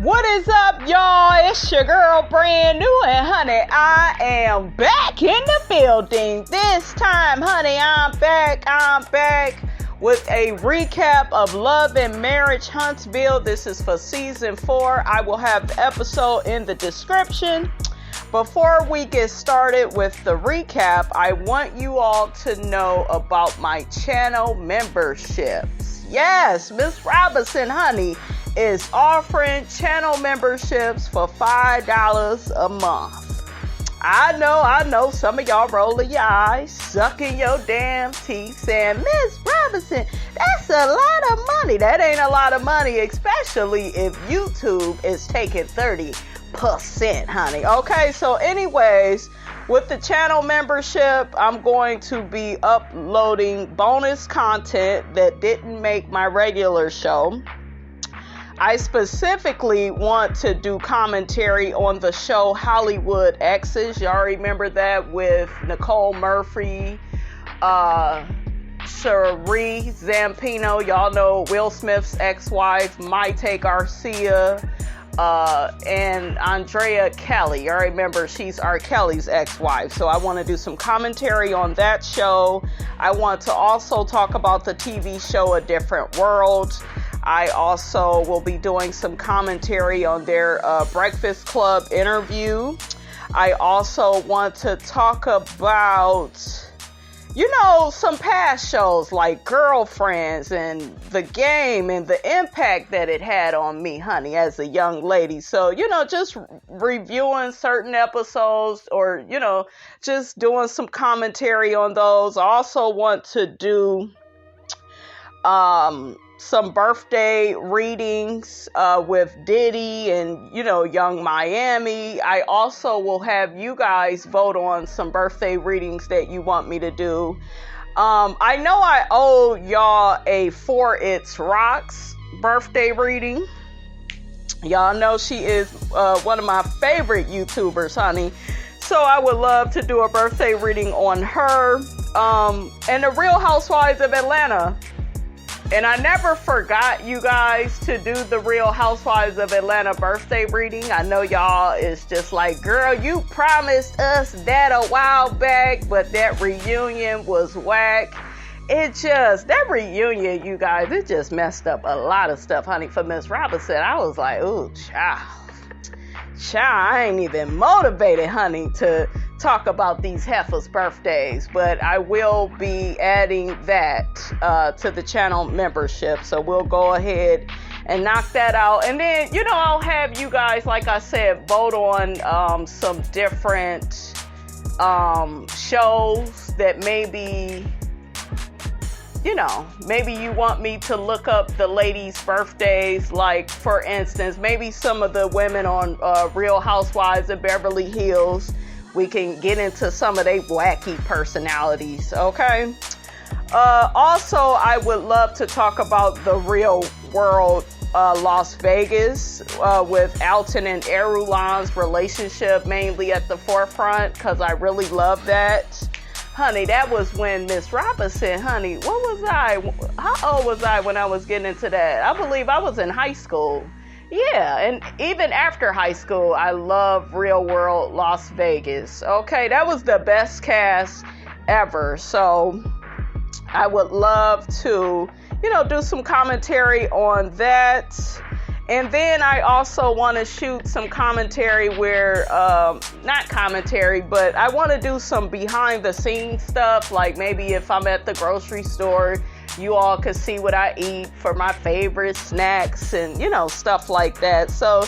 What is up, y'all? It's your girl, brand new, and honey, I am back in the building. This time, honey, I'm back with a recap of Love and Marriage Huntsville. This is for season 4. I will have the episode in the description. Before we get started with the recap, I want you all to know about my channel memberships. Yes, Miss Robinson, honey, is offering channel memberships for $5 a month. I know some of y'all rolling your eyes, sucking your damn teeth, saying, Miss Robinson, that's a lot of money. That ain't a lot of money, especially if YouTube is taking 30%, honey. Okay, so anyways, with the channel membership, I'm going to be uploading bonus content that didn't make my regular show. I specifically want to do commentary on the show Hollywood Exes. Y'all remember that with Nicole Murphy, Cherie Zampino. Y'all know Will Smith's ex-wife, Maite Garcia, and Andrea Kelly. Y'all remember she's R. Kelly's ex-wife. So I want to do some commentary on that show. I want to also talk about the TV show A Different World. I also will be doing some commentary on their Breakfast Club interview. I also want to talk about, some past shows like Girlfriends and The Game and the impact that it had on me, honey, as a young lady. So, just reviewing certain episodes or, just doing some commentary on those. I also want to do some birthday readings with Diddy and, Young Miami. I also will have you guys vote on some birthday readings that you want me to do. I know I owe y'all a For It's Rocks birthday reading. Y'all know she is one of my favorite YouTubers, honey. So I would love to do a birthday reading on her. And the Real Housewives of Atlanta. And I never forgot, you guys, to do the Real Housewives of Atlanta birthday reading. I know y'all is just like, girl, you promised us that a while back, but that reunion was whack. That reunion, you guys, it just messed up a lot of stuff, honey, for Miss Robinson. I was like, ooh, child, I ain't even motivated, honey, to talk about these heifers' birthdays, but I will be adding that to the channel membership. So we'll go ahead and knock that out. And then, I'll have you guys, like I said, vote on some different shows that maybe you want me to look up the ladies' birthdays. Like, for instance, maybe some of the women on Real Housewives of Beverly Hills. We can get into some of their wacky personalities, okay? Also, I would love to talk about the Real World Las Vegas with Alton and Erulon's relationship mainly at the forefront, because I really love that. Honey, that was when Miss Robinson, honey, how old was I when I was getting into that? I believe I was in high school. Yeah, and even after high school, I love Real World Las Vegas. Okay, that was the best cast ever. So I would love to, do some commentary on that. And then I also want to shoot some commentary where, not commentary, but I want to do some behind the scenes stuff. Like maybe if I'm at the grocery store, you all can see what I eat for my favorite snacks and, stuff like that. So,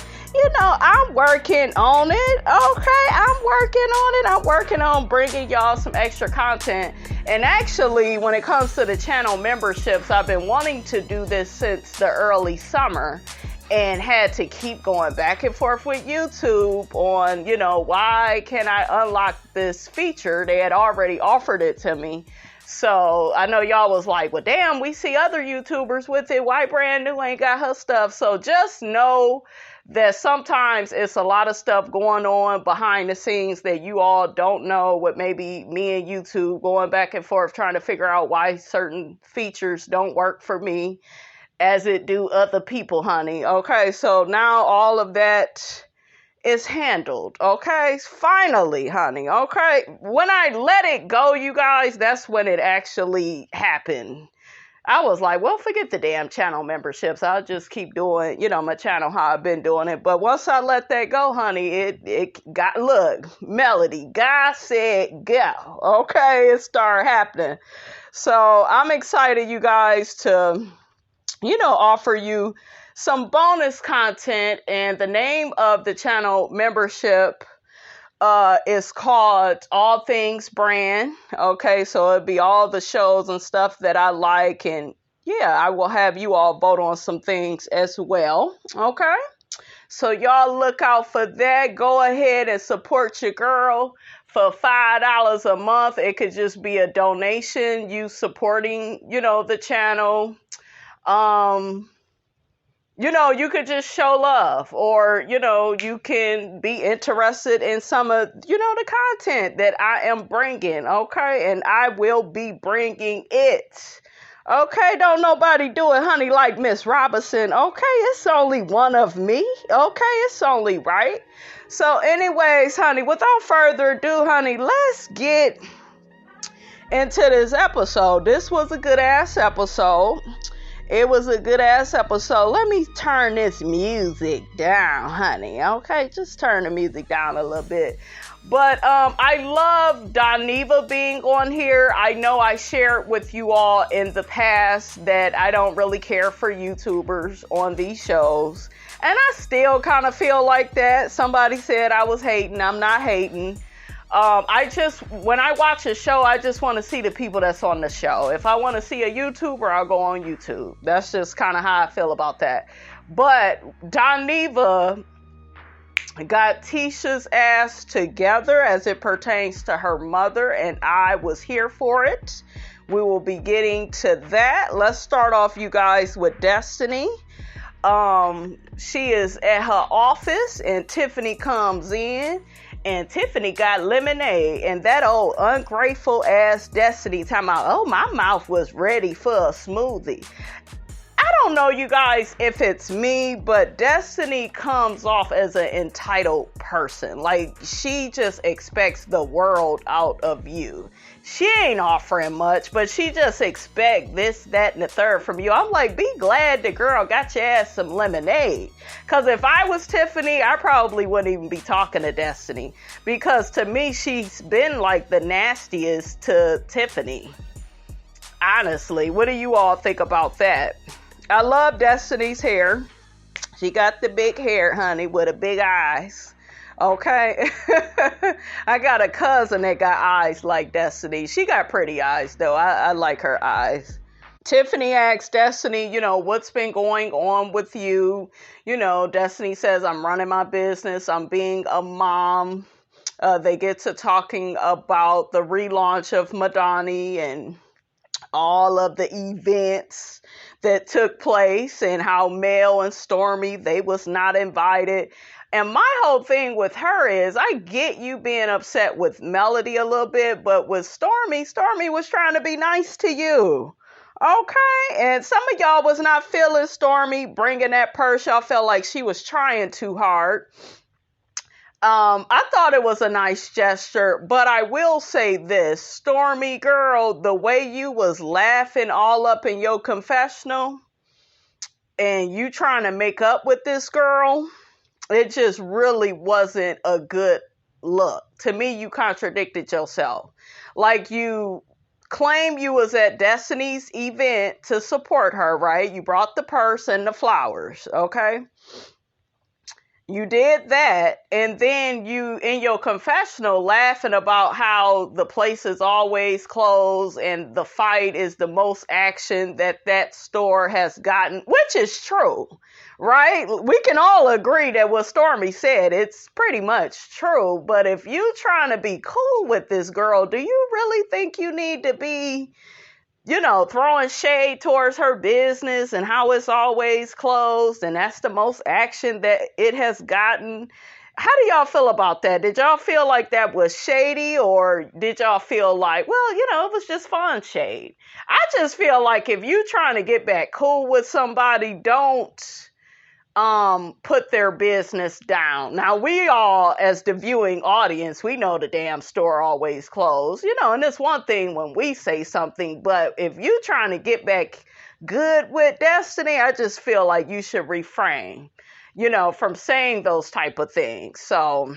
I'm working on it. Okay, I'm working on it. I'm working on bringing y'all some extra content. And actually, when it comes to the channel memberships, I've been wanting to do this since the early summer and had to keep going back and forth with YouTube on, why can I unlock this feature? They had already offered it to me. So I know y'all was like, well, damn, we see other YouTubers with it. Why brand new ain't got her stuff? So just know that sometimes it's a lot of stuff going on behind the scenes that you all don't know, with maybe me and YouTube going back and forth trying to figure out why certain features don't work for me. as it do other people, honey. Okay, so now all of that is handled. Okay, finally, honey. Okay, when I let it go, you guys, that's when it actually happened. I was like, well, forget the damn channel memberships. I'll just keep doing, my channel how I've been doing it. But once I let that go, honey, it got, look, Melody, God said go. Okay, it started happening. So I'm excited, you guys, to, offer you some bonus content. And the name of the channel membership is called All Things Brand. Okay, so it'll be all the shows and stuff that I like, and yeah, I will have you all vote on some things as well. Okay, so y'all look out for that. Go ahead and support your girl for $5 a month. It could just be a donation, you supporting, the channel. You could just show love, or, you can be interested in some of, the content that I am bringing. Okay. And I will be bringing it. Okay. Don't nobody do it, honey, like Miss Robinson. Okay. It's only one of me. Okay. It's only right. So anyways, honey, without further ado, honey, let's get into this episode. This was a good ass episode. It was a good ass episode. Let me turn this music down, honey. Okay, just turn the music down a little bit. But I love Doniva being on here. I know I shared with you all in the past that I don't really care for YouTubers on these shows. And I still kind of feel like that. Somebody said I was hating. I'm not hating. When I watch a show, I just want to see the people that's on the show. If I want to see a YouTuber, I'll go on YouTube. That's just kind of how I feel about that. But Doniva got Tisha's ass together as it pertains to her mother, and I was here for it. We will be getting to that. Let's start off, you guys, with Destiny. She is at her office, and Tiffany comes in. And Tiffany got lemonade, and that old ungrateful ass Destiny talking about, oh, my mouth was ready for a smoothie. I don't know, you guys, if it's me, but Destiny comes off as an entitled person. Like, she just expects the world out of you. She ain't offering much, but she just expect this, that, and the third from you. I'm like, be glad the girl got your ass some lemonade. Because if I was Tiffany, I probably wouldn't even be talking to Destiny. Because to me, she's been like the nastiest to Tiffany. Honestly, what do you all think about that? I love Destiny's hair. She got the big hair, honey, with the big eyes. Okay. I got a cousin that got eyes like Destiny. She got pretty eyes, though. I like her eyes. Tiffany asks Destiny, what's been going on with you? Destiny says, I'm running my business. I'm being a mom. They get to talking about the relaunch of Madani and all of the events that took place and how Mel and Stormy, they was not invited. And my whole thing with her is, I get you being upset with Melody a little bit, but with Stormy was trying to be nice to you. Okay? And some of y'all was not feeling Stormy bringing that purse. Y'all felt like she was trying too hard. I thought it was a nice gesture, but I will say this, Stormy girl, the way you was laughing all up in your confessional and you trying to make up with this girl, it just really wasn't a good look. To me, you contradicted yourself. Like, you claim you was at Destiny's event to support her, right? You brought the purse and the flowers, okay? You did that, and then you, in your confessional, laughing about how the place is always closed and the fight is the most action that store has gotten, which is true, right? We can all agree that what Stormy said, it's pretty much true, but if you trying to be cool with this girl, do you really think you need to be, throwing shade towards her business and how it's always closed and that's the most action that it has gotten? how do y'all feel about that? Did y'all feel like that was shady, or did y'all feel like, well, it was just fun shade? I just feel like if you trying to get back cool with somebody, don't put their business down. Now, we all, as the viewing audience, we know the damn store always closed, and it's one thing when we say something, but if you trying to get back good with Destiny, I just feel like you should refrain, from saying those type of things. So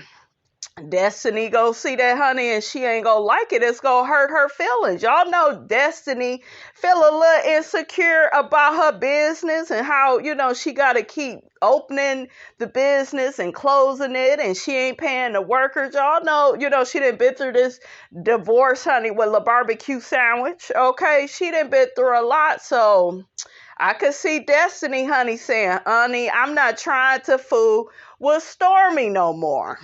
Destiny go see that honey and she ain't gonna like it. It's gonna hurt her feelings. Y'all know Destiny feel a little insecure about her business and how, she gotta keep opening the business and closing it, and she ain't paying the workers. Y'all know, she done been through this divorce, honey, with a barbecue sandwich. Okay, she done been through a lot, so I could see Destiny, honey, saying, honey, I'm not trying to fool with Stormi no more.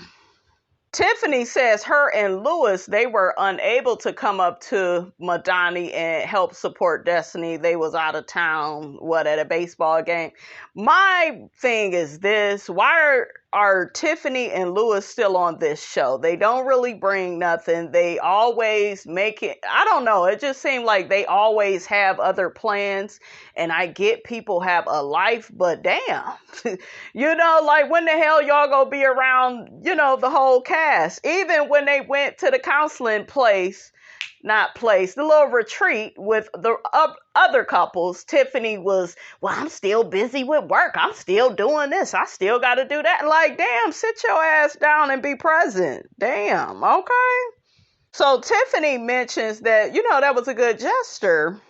Tiffany says her and Lewis, they were unable to come up to Madani and help support Destiny. They was out of town, at a baseball game. My thing is this, why are Tiffany and Lewis still on this show? They don't really bring nothing. They always make it, I don't know, it just seemed like they always have other plans. And I get people have a life, but damn, like when the hell y'all gonna be around, the whole cast? Even when they went to the counseling the little retreat with the other couples, Tiffany was, well, I'm still busy with work. I'm still doing this. I still got to do that. Like, damn, sit your ass down and be present. Damn, okay. So Tiffany mentions that, that was a good gesture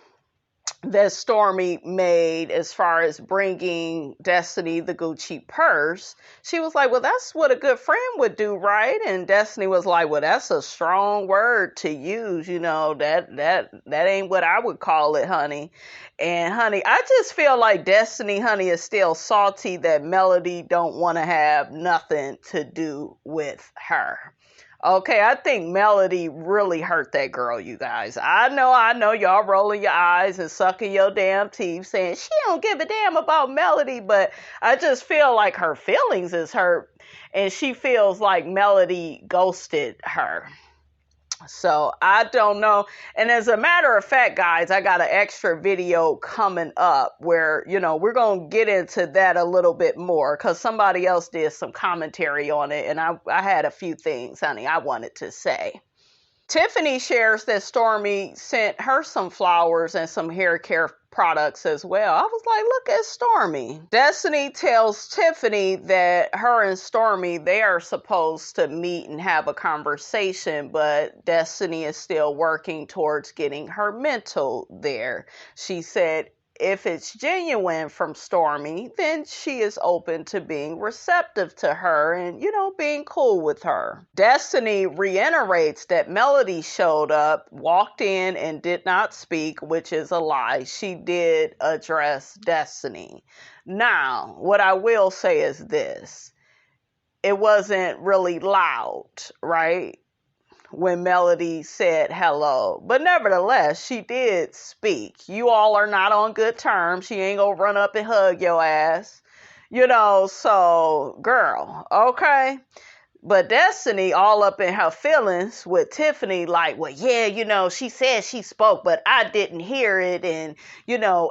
that Stormi made as far as bringing Destiny the Gucci purse. She was like, well, that's what a good friend would do, right? And Destiny was like, well, that's a strong word to use, that ain't what I would call it, honey. And honey, I just feel like Destiny, honey, is still salty that Melody don't want to have nothing to do with her. Okay, I think Melody really hurt that girl, you guys. I know y'all rolling your eyes and sucking your damn teeth saying she don't give a damn about Melody, but I just feel like her feelings is hurt and she feels like Melody ghosted her. So I don't know. And as a matter of fact, guys, I got an extra video coming up where, we're going to get into that a little bit more because somebody else did some commentary on it. And I had a few things, honey, I wanted to say. Tiffany shares that Stormi sent her some flowers and some hair care products as well. I was like, look at Stormi. Destiny tells Tiffany that her and Stormi, they are supposed to meet and have a conversation, but Destiny is still working towards getting her mental there. She said, if it's genuine from Stormi, then she is open to being receptive to her and, being cool with her. Destiny reiterates that Melody showed up, walked in, and did not speak, which is a lie. She did address Destiny. Now, what I will say is this. It wasn't really loud, right? When Melody said hello. But nevertheless, she did speak. You all are not on good terms. She ain't gonna run up and hug your ass. So, girl, okay? But Destiny all up in her feelings with Tiffany like, well, yeah, she said she spoke, but I didn't hear it. And,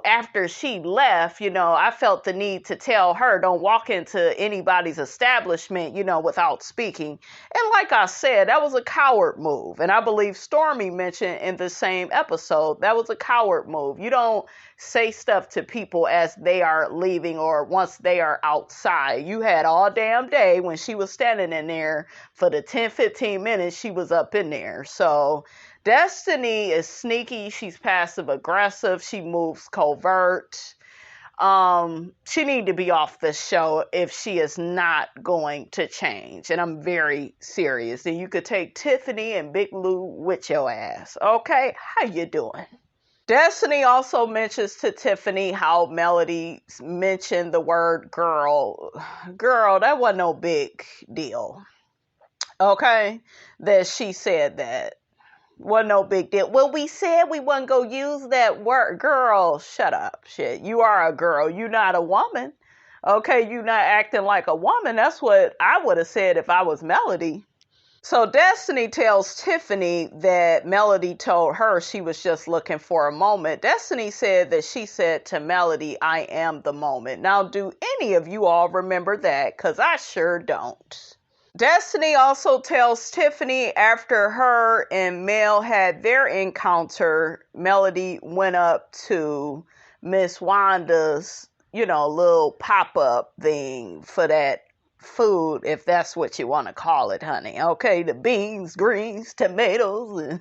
after she left, I felt the need to tell her, don't walk into anybody's establishment, without speaking. And like I said, that was a coward move. And I believe Stormi mentioned in the same episode, that was a coward move. You don't say stuff to people as they are leaving or once they are outside. You had all damn day when she was standing in there for the 10-15 minutes she was up in there. So Destiny is sneaky. She's passive aggressive. She moves covert. She need to be off the show if she is not going to change. And I'm very serious. And you could take Tiffany and Big Lou with your ass. Okay? How you doing? Destiny also mentions to Tiffany how Melody mentioned the word girl. Girl, that wasn't no big deal. Okay? That she said that. Wasn't no big deal. Well, we said we wasn't going to use that word. Girl, shut up. Shit. You are a girl. You're not a woman. Okay, you not acting like a woman. That's what I would have said if I was Melody. So Destiny tells Tiffany that Melody told her she was just looking for a moment. Destiny said that she said to Melody, I am the moment. Now, do any of you all remember that? Because I sure don't. Destiny also tells Tiffany after her and Mel had their encounter, Melody went up to Miss Wanda's, little pop-up thing for that food, if that's what you want to call it, honey. Okay, the beans, greens, tomatoes, and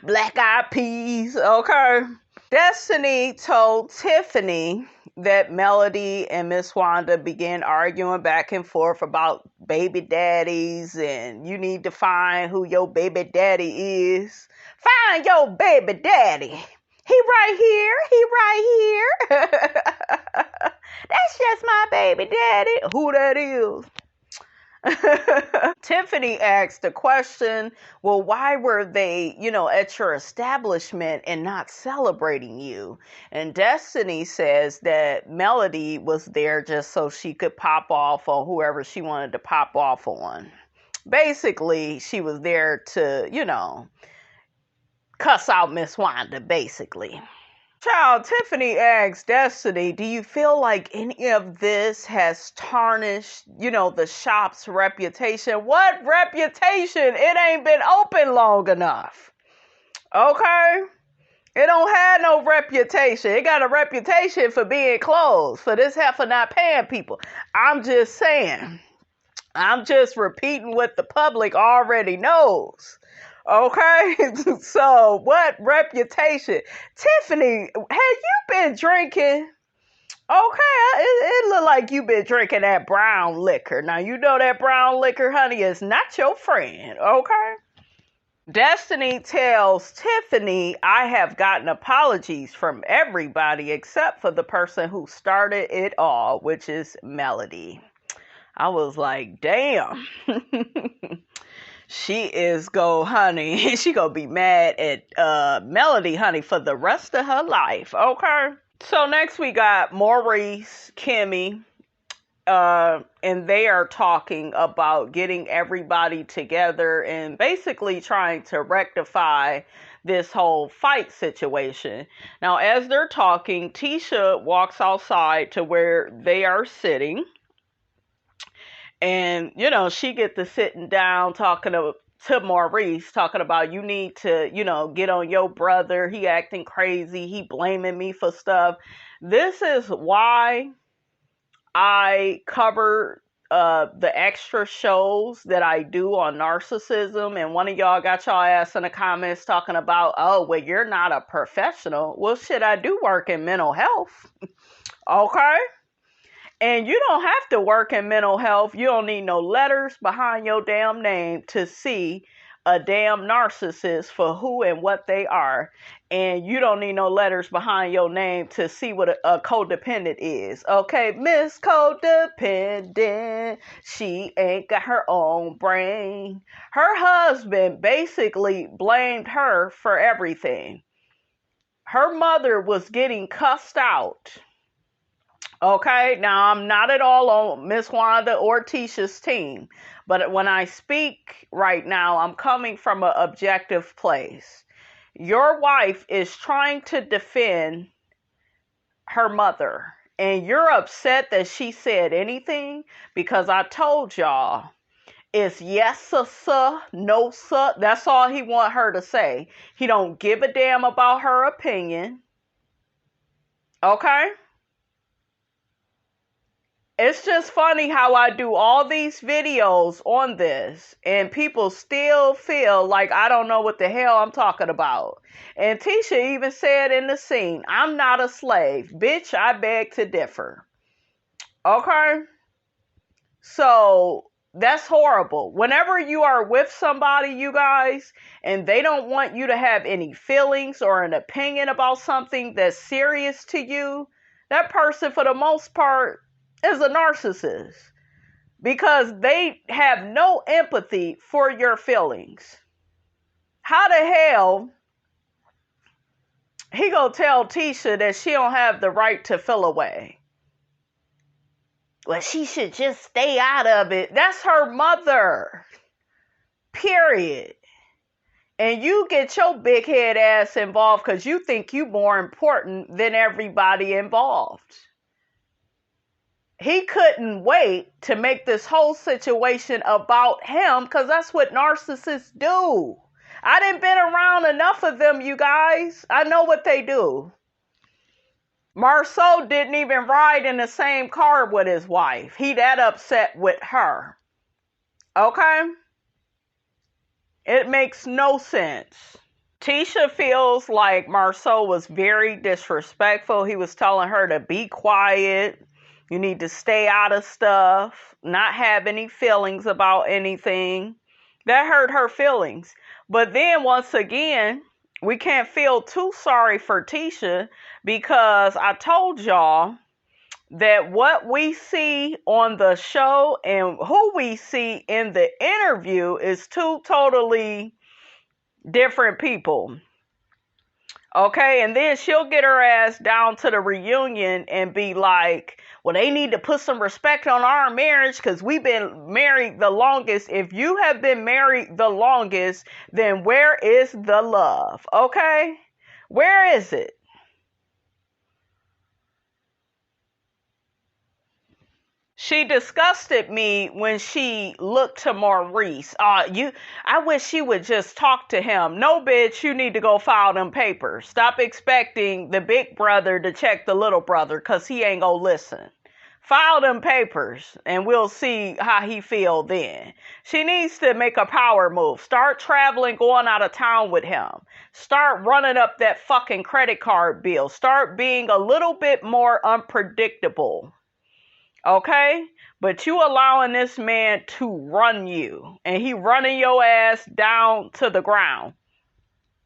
black-eyed peas, okay? Destiny told Tiffany that Melody and Miss Wanda began arguing back and forth about baby daddies, and you need to find who your baby daddy is. Find your baby daddy. He right here. He right here. That's just my baby daddy. Who that is? Tiffany asked the question, well, why were they, at your establishment and not celebrating you? And Destiny says that Melody was there just so she could pop off on whoever she wanted to pop off on. Basically, she was there to, cuss out Miss Wanda, basically. Child, Tiffany asked Destiny, do you feel like any of this has tarnished, the shop's reputation? What reputation? It ain't been open long enough. Okay? It don't have no reputation. It got a reputation for being closed, for this heifer not paying people. I'm just saying. I'm just repeating what the public already knows. Okay, so what reputation? Tiffany, have you been drinking? Okay, it look like you've been drinking that brown liquor. Now, you know that brown liquor, honey, is not your friend, okay? Destiny tells Tiffany, I have gotten apologies from everybody except for the person who started it all, which is Melody. I was like, damn. She is honey. She gonna be mad at Melody, honey, for the rest of her life. Okay. So next we got Maurice, Kimmy, and they are talking about getting everybody together and basically trying to rectify this whole fight situation. Now, as they're talking, Tisha walks outside to where they are sitting. And, she get to sitting down talking to Maurice, talking about you need to, get on your brother. He acting crazy. He blaming me for stuff. This is why I cover the extra shows that I do on narcissism. And one of y'all got y'all ass in the comments talking about, oh, well, you're not a professional. Well, shit, I do work in mental health. Okay? And you don't have to work in mental health. You don't need no letters behind your damn name to see a damn narcissist for who and what they are. And you don't need no letters behind your name to see what a codependent is. Okay, Miss Codependent, she ain't got her own brain. Her husband basically blamed her for everything. Her mother was getting cussed out. Okay, now I'm not at all on Miss Wanda or Tisha's team, but when I speak right now, I'm coming from an objective place. Your wife is trying to defend her mother, and you're upset that she said anything because I told y'all it's yes, sir, no, sir. That's all he want her to say. He don't give a damn about her opinion. Okay? It's just funny how I do all these videos on this and people still feel like I don't know what the hell I'm talking about. And Tisha even said in the scene, I'm not a slave. Bitch, I beg to differ. Okay? So that's horrible. Whenever you are with somebody, you guys, and they don't want you to have any feelings or an opinion about something that's serious to you, that person for the most part is a narcissist because they have no empathy for your feelings. How the hell he gonna tell Tisha that she don't have the right to feel away? well, she should just stay out of it. That's her mother. Period. And you get your big head ass involved because you think you more important than everybody involved. He couldn't wait to make this whole situation about him because that's what narcissists do. I done been around enough of them, you guys. I know what they do. Marceau didn't even ride in the same car with his wife. He that upset with her. Okay? It makes no sense. Tisha feels like Marceau was very disrespectful. He was telling her to be quiet. You need to stay out of stuff, not have any feelings about anything. That hurt her feelings. But then once again, we can't feel too sorry for Tisha because I told y'all that what we see on the show and who we see in the interview is two totally different people. Okay, and then she'll get her ass down to the reunion and be like, well, they need to put some respect on our marriage because we've been married the longest. If you have been married the longest, then where is the love? Okay? Where is it? She disgusted me when she looked to Maurice. I wish she would just talk to him. No, bitch, you need to go file them papers. Stop expecting the big brother to check the little brother because he ain't gonna listen. File them papers and we'll see how he feel then. She needs to make a power move. Start traveling, going out of town with him. Start running up that fucking credit card bill. Start being a little bit more unpredictable. Okay? But you allowing this man to run you. And he running your ass down to the ground.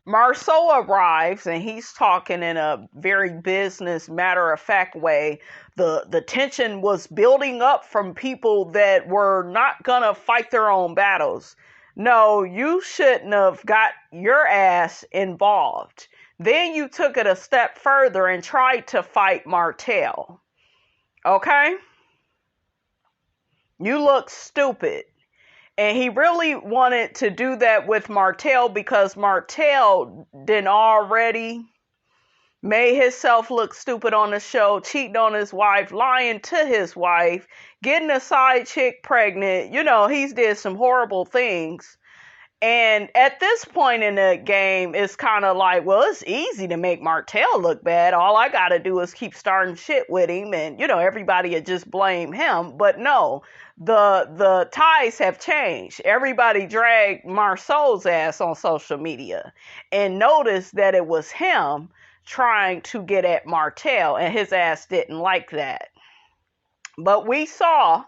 Marceau arrives and he's talking in a very business, matter-of-fact way. The tension was building up from people that were not gonna fight their own battles. No, you shouldn't have got your ass involved. Then you took it a step further and tried to fight Martell. Okay? You look stupid. And he really wanted to do that with Martell because Martell did already made himself look stupid on the show, cheating on his wife, lying to his wife, getting a side chick pregnant. You know, he's did some horrible things. And at this point in the game, it's kind of like, well, it's easy to make Martell look bad. All I got to do is keep starting shit with him and, you know, everybody would just blame him. But no, the ties have changed. Everybody dragged Marceau's ass on social media and noticed that it was him trying to get at Martell, and his ass didn't like that. But we saw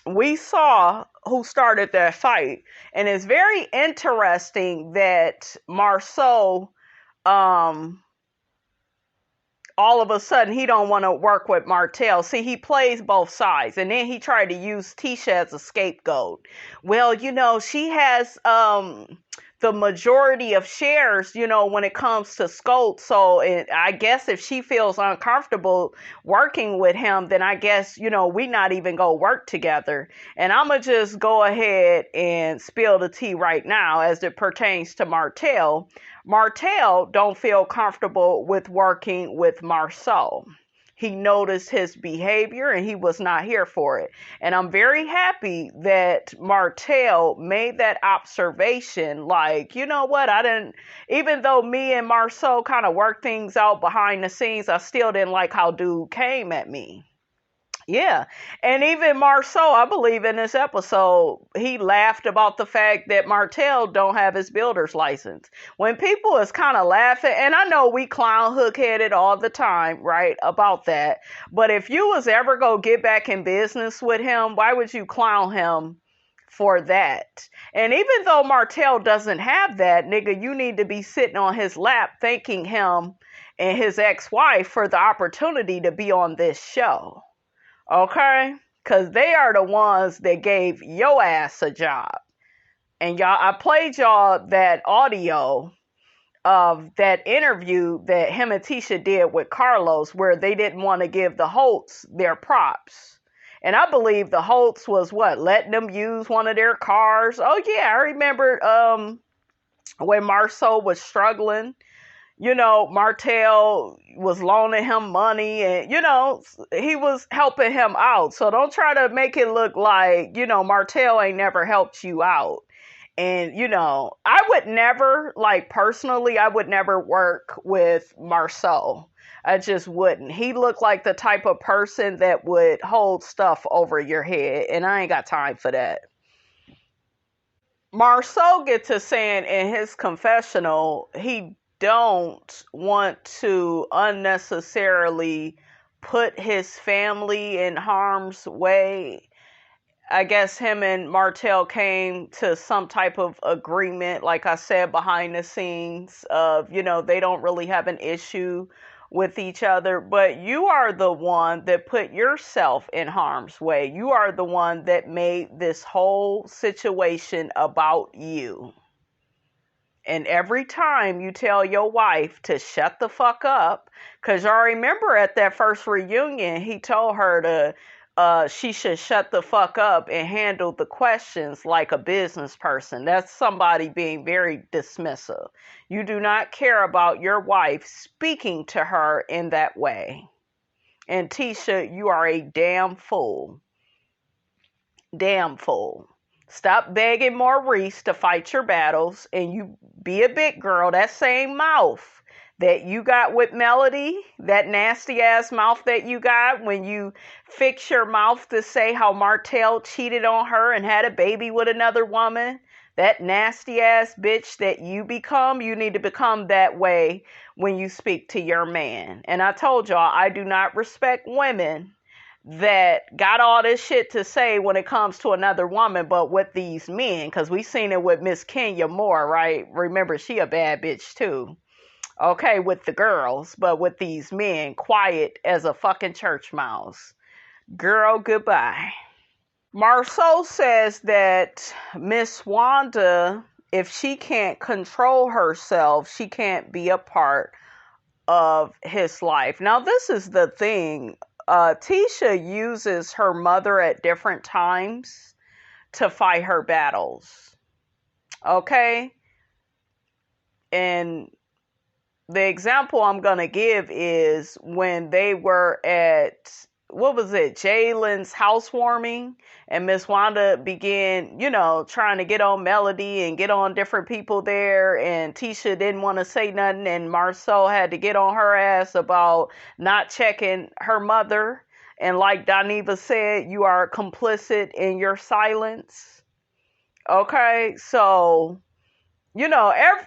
who started that fight. And it's very interesting that Marceau, all of a sudden, he don't want to work with Martell. See, he plays both sides. And then he tried to use Tisha as a scapegoat. Well, you know, she has the majority of shares, you know, when it comes to Scope. So I guess if she feels uncomfortable working with him, then I guess, you know, we not even go work together. And I'm going to just go ahead and spill the tea right now as it pertains to Martell. Martell don't feel comfortable with working with Marceau. He noticed his behavior and he was not here for it. And I'm very happy that Martell made that observation. Like, you know what? Even though me and Marceau kind of worked things out behind the scenes, I still didn't like how dude came at me. Yeah. And even Marceau, I believe in this episode, he laughed about the fact that Martell don't have his builder's license. When people is kind of laughing, and I know we clown hook-headed all the time, right, about that. But if you was ever going to get back in business with him, why would you clown him for that? And even though Martell doesn't have that, nigga, you need to be sitting on his lap thanking him and his ex-wife for the opportunity to be on this show. Okay? Because they are the ones that gave your ass a job. And y'all, I played y'all that audio of that interview that him and Tisha did with Carlos, where they didn't want to give the Holtz their props. And I believe the Holtz was letting them use one of their cars. Oh yeah, I remember when Marceau was struggling. Martell was loaning him money and, he was helping him out. So don't try to make it look like, Martell ain't never helped you out. And, I would never, personally, I would never work with Marceau. I just wouldn't. He looked like the type of person that would hold stuff over your head. And I ain't got time for that. Marceau gets to saying in his confessional, he don't want to unnecessarily put his family in harm's way. I guess him and Martell came to some type of agreement, like I said, behind the scenes of, they don't really have an issue with each other, but you are the one that put yourself in harm's way. You are the one that made this whole situation about you. And every time you tell your wife to shut the fuck up, because y'all remember at that first reunion, he told her she should shut the fuck up and handle the questions like a business person. That's somebody being very dismissive. You do not care about your wife speaking to her in that way. And Tisha, you are a damn fool. Damn fool. Stop begging Maurice to fight your battles and you be a big girl. That same mouth that you got with Melody, that nasty ass mouth that you got when you fix your mouth to say how Martell cheated on her and had a baby with another woman, that nasty ass bitch that you become, you need to become that way when you speak to your man. And I told y'all, I do not respect women that got all this shit to say when it comes to another woman, but with these men, because we seen it with Miss Kenya Moore, right? Remember, she a bad bitch too. Okay, with the girls, but with these men, quiet as a fucking church mouse. Girl, goodbye. Marceau says that Miss Wanda, if she can't control herself, she can't be a part of his life. Now, this is the thing. Tisha uses her mother at different times to fight her battles. Okay? And the example I'm going to give is when they were at, Jalen's housewarming, and Miss Wanda began, trying to get on Melody and get on different people there, and Tisha didn't want to say nothing, and Marceau had to get on her ass about not checking her mother, and like Doniva said, you are complicit in your silence. Okay, so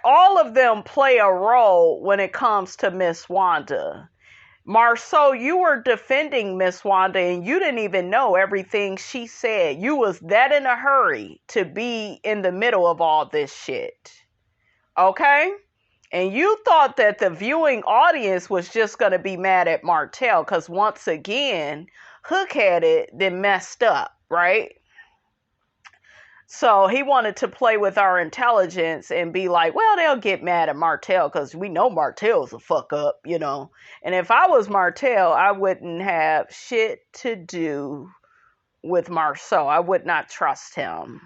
all of them play a role when it comes to Miss Wanda. Marceau, you were defending Miss Wanda and you didn't even know everything she said. You was that in a hurry to be in the middle of all this shit. Okay? And you thought that the viewing audience was just going to be mad at Martell because once again, Hook had it, then messed up, right? So he wanted to play with our intelligence and be like, well, they'll get mad at Martell because we know Martell's a fuck up, And if I was Martell, I wouldn't have shit to do with Marceau. I would not trust him.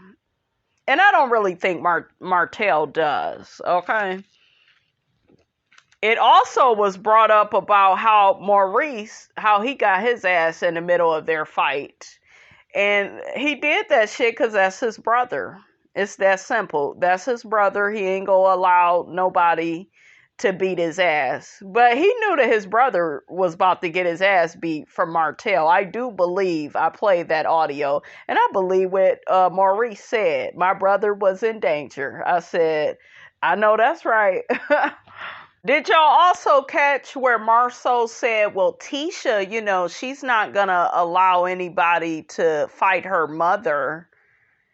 And I don't really think Martell does, okay? It also was brought up about how Maurice, how he got his ass in the middle of their fight. And he did that shit because that's his brother. It's that simple. That's his brother. He ain't gonna allow nobody to beat his ass. But he knew that his brother was about to get his ass beat from Martell. I do believe, I played that audio, and I believe what Maurice said. My brother was in danger. I said, I know that's right. Did y'all also catch where Marceau said, well, Tisha, she's not going to allow anybody to fight her mother.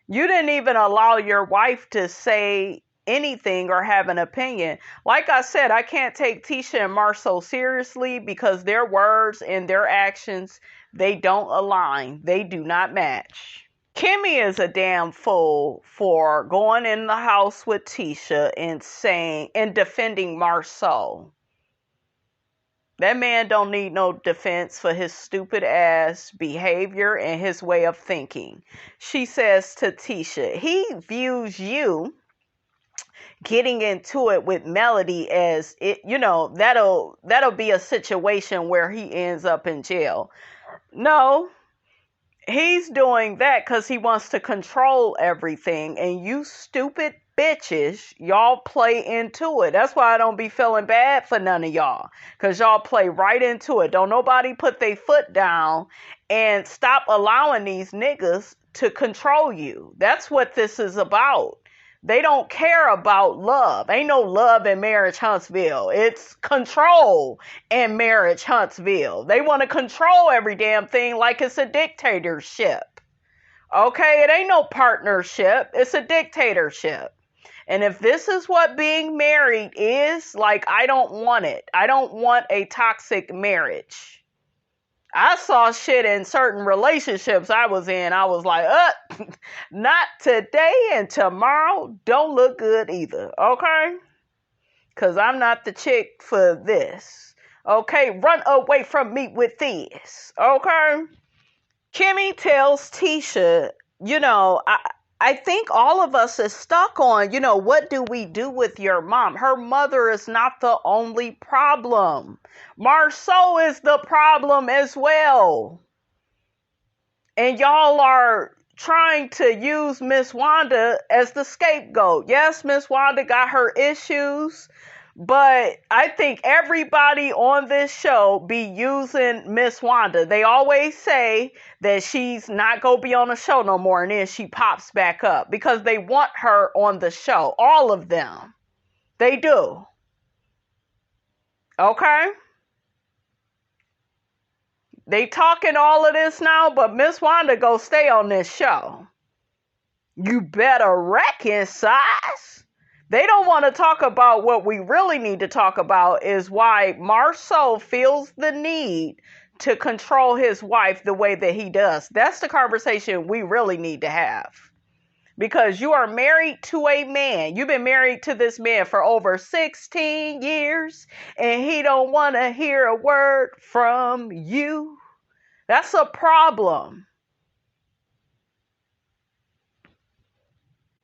You didn't even allow your wife to say anything or have an opinion. Like I said, I can't take Tisha and Marceau seriously because their words and their actions, they don't align. They do not match. Kimmy is a damn fool for going in the house with Tisha and saying and defending Marceau. That man don't need no defense for his stupid ass behavior and his way of thinking. She says to Tisha, he views you getting into it with Melody as it, that'll be a situation where he ends up in jail. No, he's doing that because he wants to control everything, and you stupid bitches, y'all play into it. That's why I don't be feeling bad for none of y'all, because y'all play right into it. Don't nobody put their foot down and stop allowing these niggas to control you. That's what this is about. They don't care about love. Ain't no love in Marriage Huntsville. It's control in Marriage Huntsville. They want to control every damn thing like it's a dictatorship. Okay? It ain't no partnership. It's a dictatorship. And if this is what being married is, like, I don't want it. I don't want a toxic marriage. I saw shit in certain relationships I was in. I was like, not today, and tomorrow don't look good either. Okay? Because I'm not the chick for this. Okay? Run away from me with this. Okay? Kimmy tells Tisha, I think all of us is stuck on, what do we do with your mom? Her mother is not the only problem. Marceau is the problem as well. And y'all are trying to use Miss Wanda as the scapegoat. Yes, Miss Wanda got her issues, but I think everybody on this show be using Miss Wanda. They always say that she's not going to be on the show no more, and then she pops back up because they want her on the show. All of them. They do. Okay? They talking all of this now, but Miss Wanda go stay on this show. You better reconcile. They don't want to talk about what we really need to talk about is why Marceau feels the need to control his wife the way that he does. That's the conversation we really need to have. Because you are married to a man. You've been married to this man for over 16 years, and he don't want to hear a word from you. That's a problem.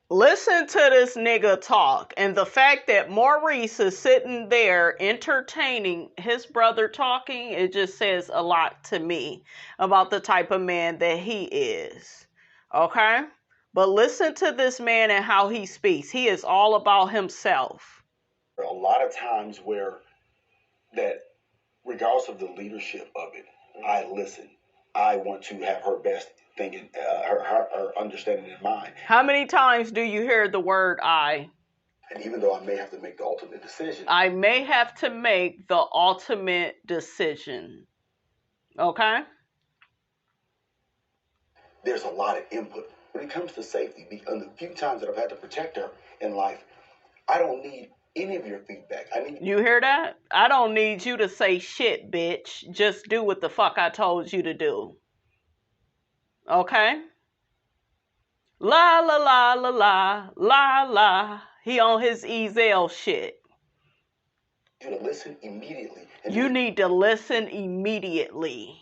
Listen to this nigga talk, and the fact that Maurice is sitting there entertaining his brother talking, it just says a lot to me about the type of man that he is. Okay? But listen to this man and how he speaks. He is all about himself. A lot of times where that, regardless of the leadership of it, I listen. I want to have her best thinking, her understanding in mind. How many times do you hear the word I? And even though I may have to make the ultimate decision. I may have to make the ultimate decision. Okay? There's a lot of input. When it comes to safety, the few times that I've had to protect her in life, I don't need any of your feedback. You hear that? I don't need you to say shit, bitch. Just do what the fuck I told you to do. Okay? La la la la la la la. He on his Ezel shit. You need to listen immediately. You need to listen immediately.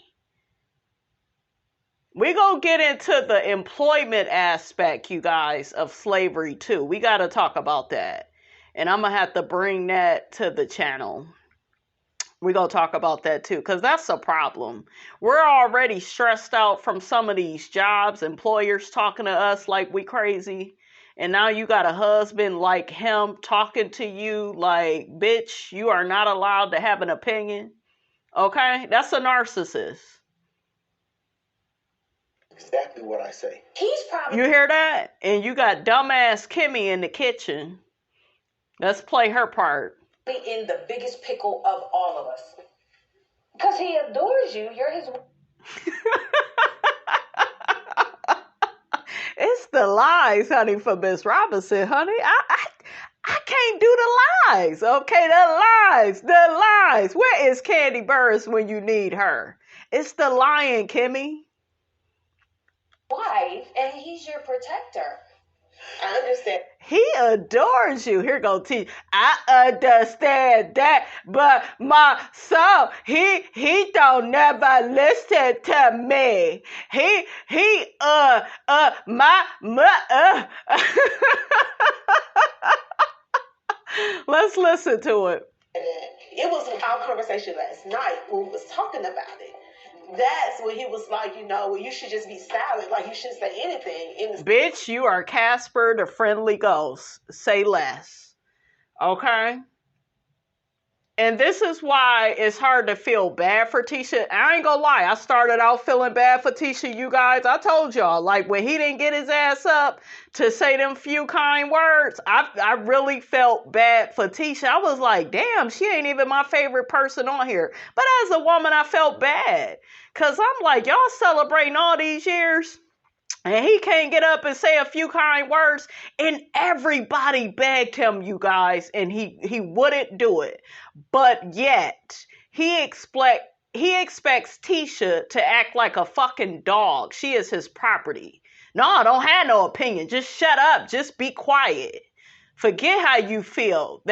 We're going to get into the employment aspect, you guys, of slavery too. We got to talk about that. And I'm going to have to bring that to the channel. We're going to talk about that too, because that's a problem. We're already stressed out from some of these jobs, employers talking to us like we crazy. And now you got a husband like him talking to you like, bitch, you are not allowed to have an opinion. Okay? That's a narcissist. Exactly what I say. You hear that? And you got dumbass Kimmy in the kitchen. Let's play her part. In the biggest pickle of all of us. Because he adores you. You're his... It's the lies, honey, for Miss Robinson, honey. I can't do the lies. Okay, the lies. Where is Candy Burris when you need her? It's the lying, Kimmy. wife, and he's your protector. I understand. He adores you. Here go T. I understand that, but my son, he don't never listen to me. My. Let's listen to it. It was our conversation last night when we was talking about it. That's when he was like, well, you should just be silent. Like, you shouldn't say anything. Bitch, you are Casper the Friendly Ghost. Say less. Okay? And this is why it's hard to feel bad for Tisha. I ain't gonna lie. I started out feeling bad for Tisha, you guys. I told y'all, like, when he didn't get his ass up to say them few kind words, I really felt bad for Tisha. I was like, damn, she ain't even my favorite person on here. But as a woman, I felt bad. Because I'm like, y'all celebrating all these years, and he can't get up and say a few kind words, and everybody begged him, you guys, and he wouldn't do it. But yet, he expects Tisha to act like a fucking dog. She is his property. No, I don't have no opinion. Just shut up. Just be quiet. Forget how you feel.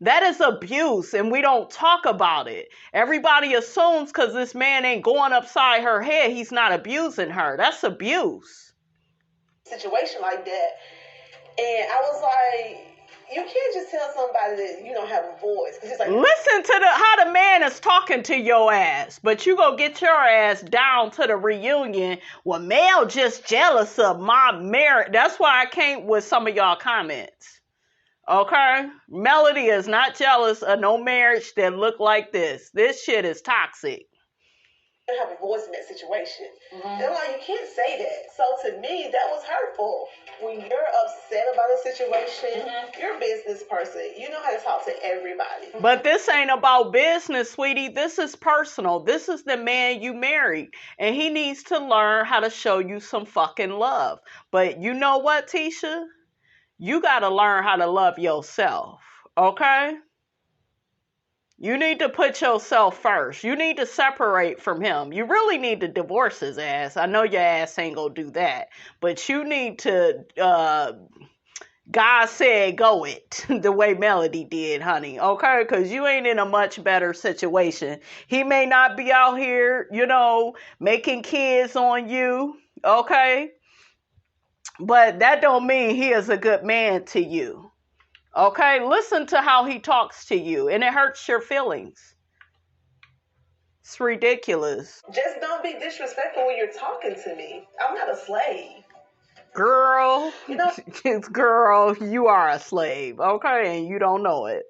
That is abuse, and we don't talk about it. Everybody assumes because this man ain't going upside her head, he's not abusing her. That's abuse. Situation like that. And I was like, you can't just tell somebody that you don't have a voice. Cause like, listen to how the man is talking to your ass, but you go get your ass down to the reunion. Well, Mel just jealous of my marriage. That's why I came with some of y'all comments. Okay? Melody is not jealous of no marriage that look like this. This shit is toxic. You don't have a voice in that situation. Mm-hmm. And like, you can't say that. So to me, that was hurtful. When you're upset about a situation, you're a business person. You know how to talk to everybody. But this ain't about business, sweetie. This is personal. This is the man you married. And he needs to learn how to show you some fucking love. But you know what, Tisha? You got to learn how to love yourself, okay? You need to put yourself first. You need to separate from him. You really need to divorce his ass. I know your ass ain't gonna do that. But you need to, God said go it, the way Melody did, honey, okay? Because you ain't in a much better situation. He may not be out here, making kids on you, okay? But that don't mean he is a good man to you. Okay? Listen to how he talks to you, and it hurts your feelings. It's ridiculous. Just don't be disrespectful when you're talking to me. I'm not a slave. Girl, girl, you are a slave, okay? And you don't know it.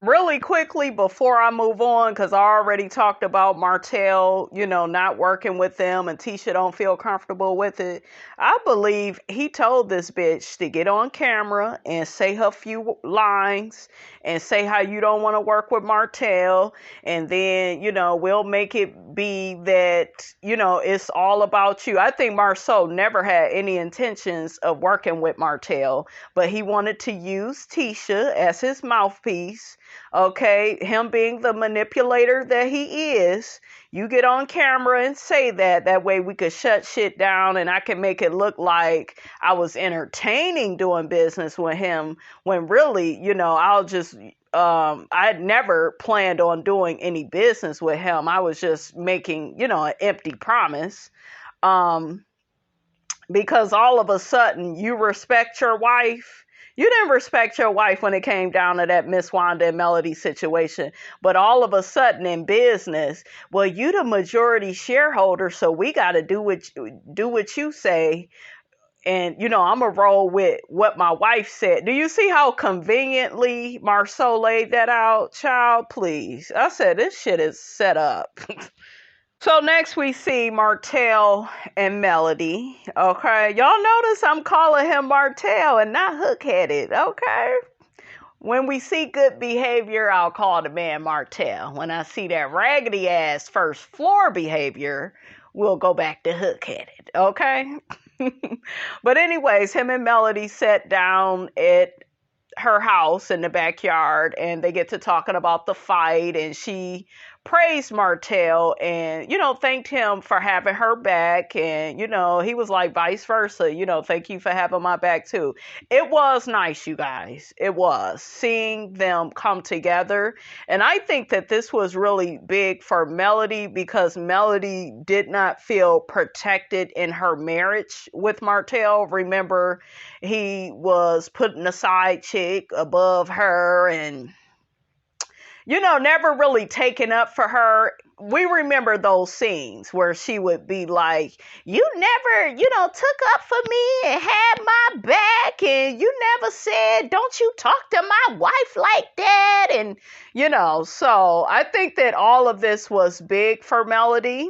Really quickly before I move on, because I already talked about Martell, not working with them, and Tisha don't feel comfortable with it. I believe he told this bitch to get on camera and say her few lines and say how you don't want to work with Martell, and then, we'll make it be that, it's all about you. I think Marceau never had any intentions of working with Martell, but he wanted to use Tisha as his mouthpiece. Okay, him being the manipulator that he is, you get on camera and say that. That way we could shut shit down and I can make it look like I was entertaining doing business with him when really, I had never planned on doing any business with him. I was just making, an empty promise. Because all of a sudden you respect your wife. You didn't respect your wife when it came down to that Miss Wanda and Melody situation. But all of a sudden in business, well, you the majority shareholder, so we got to do what you say. And, I'm going to roll with what my wife said. Do you see how conveniently Marceau laid that out? Child, please. I said, this shit is set up. So next we see Martell and Melody, okay? Y'all notice I'm calling him Martell and not hook-headed, okay? When we see good behavior, I'll call the man Martell. When I see that raggedy-ass first floor behavior, we'll go back to hook-headed, okay? But anyways, him and Melody sat down at her house in the backyard, and they get to talking about the fight, and she praised Martell and, thanked him for having her back. And, he was like vice versa, thank you for having my back too. It was nice, you guys. It was seeing them come together. And I think that this was really big for Melody because Melody did not feel protected in her marriage with Martell. Remember, he was putting a side chick above her and never really taken up for her. We remember those scenes where she would be like, you never, took up for me and had my back. And you never said, don't you talk to my wife like that. And, so I think that all of this was big for Melody.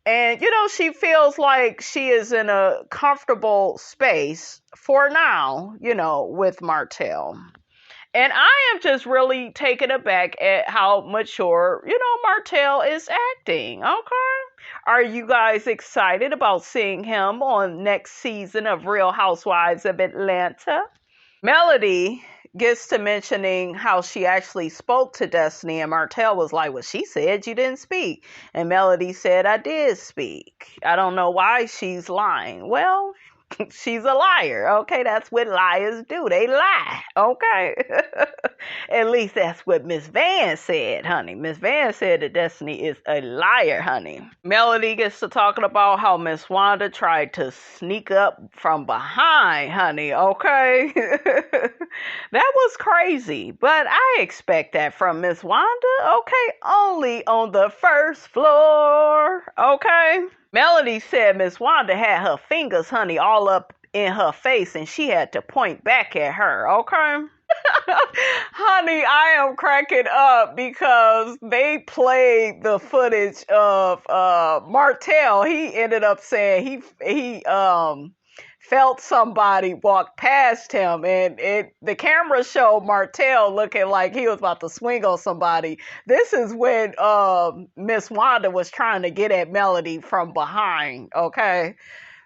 And, she feels like she is in a comfortable space for now, with Martell. And I am just really taken aback at how mature, Martell is acting. Okay. Are you guys excited about seeing him on next season of Real Housewives of Atlanta? Melody gets to mentioning how she actually spoke to Destiny, and Martell was like, well, she said you didn't speak. And Melody said, I did speak. I don't know why she's lying. Well, she's a liar. Okay, that's what liars do. They lie. Okay. At least that's what Miss Van said, honey. Miss Van said that Destiny is a liar, honey. Melody gets to talking about how Miss Wanda tried to sneak up from behind, honey. Okay. That was crazy. But I expect that from Miss Wanda. Okay. Only on the first floor. Okay. Melody said Miss Wanda had her fingers, honey, all up in her face and she had to point back at her, okay? Honey, I am cracking up because they played the footage of Martell. He ended up saying he felt somebody walk past him, and the camera showed Martell looking like he was about to swing on somebody. This is when Miss Wanda was trying to get at Melody from behind, okay?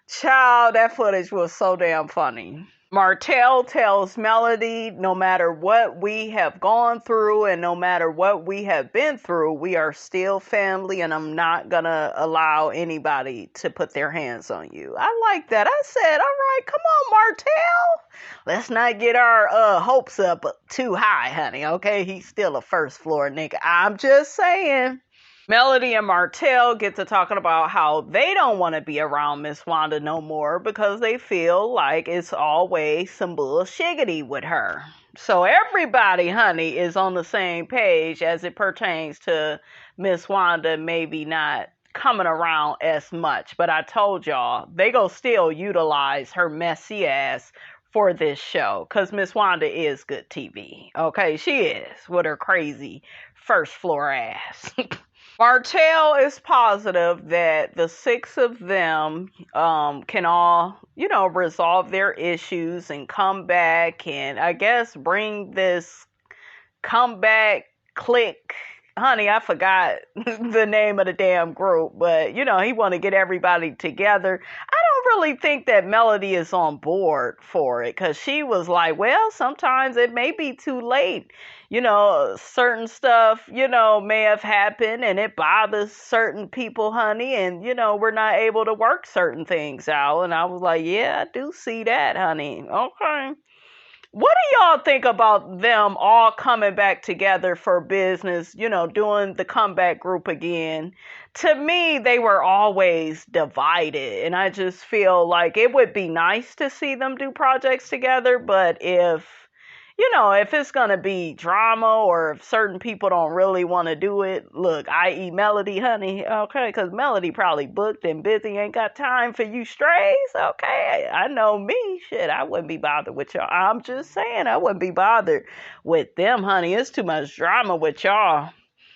Child, that footage was so damn funny. Martell tells Melody, no matter what we have gone through and no matter what we have been through, we are still family and I'm not going to allow anybody to put their hands on you. I like that. I said, all right, come on, Martell. Let's not get our hopes up too high, honey, okay? He's still a first floor nigga. I'm just saying. Melody and Martell get to talking about how they don't want to be around Miss Wanda no more because they feel like it's always some bullshiggity with her. So everybody, honey, is on the same page as it pertains to Miss Wanda maybe not coming around as much. But I told y'all, they go still utilize her messy ass for this show because Miss Wanda is good TV. Okay, she is with her crazy first floor ass. Martell is positive that the six of them can all, resolve their issues and come back and I guess bring this comeback clique. Honey, I forgot the name of the damn group, but, he want to get everybody together. I don't really think that Melody is on board for it because she was like, well, sometimes it may be too late. Certain stuff, may have happened and it bothers certain people, honey. And, we're not able to work certain things out. And I was like, yeah, I do see that, honey. Okay. What do y'all think about them all coming back together for business, doing the comeback group again? To me, they were always divided. And I just feel like it would be nice to see them do projects together. But if it's going to be drama or if certain people don't really want to do it, look, i.e. Melody, honey, okay, because Melody probably booked and busy, ain't got time for you strays, okay? I know me, shit, I wouldn't be bothered with y'all. I'm just saying, I wouldn't be bothered with them, honey. It's too much drama with y'all.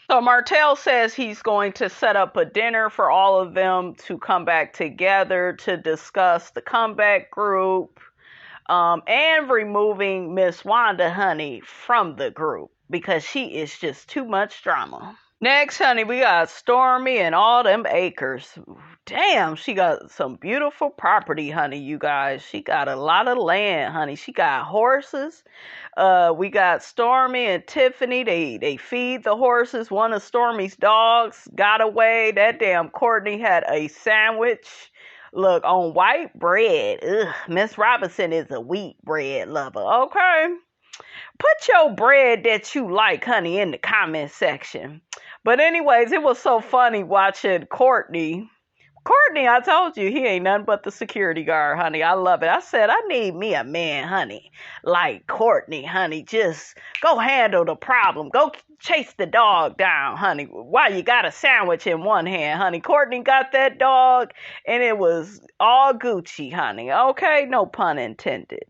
So Martell says he's going to set up a dinner for all of them to come back together to discuss the comeback group. And removing Miss Wanda, honey, from the group because she is just too much drama. Next, honey, we got Stormi and all them acres. Damn, she got some beautiful property, honey, you guys. She got a lot of land, honey. She got horses. We got Stormy and Tiffany. They feed the horses. One of Stormy's dogs got away. That damn Courtney had a sandwich. Look, on white bread. Ugh, Miss Robinson is a wheat bread lover. Okay? Put your bread that you like, honey, in the comment section. But anyways, it was so funny watching Courtney. Courtney, I told you, he ain't nothing but the security guard, honey. I love it. I said, I need me a man, honey, like Courtney, honey. Just go handle the problem. Go chase the dog down, honey, while you got a sandwich in one hand, honey. Courtney got that dog, and it was all Gucci, honey. Okay? No pun intended.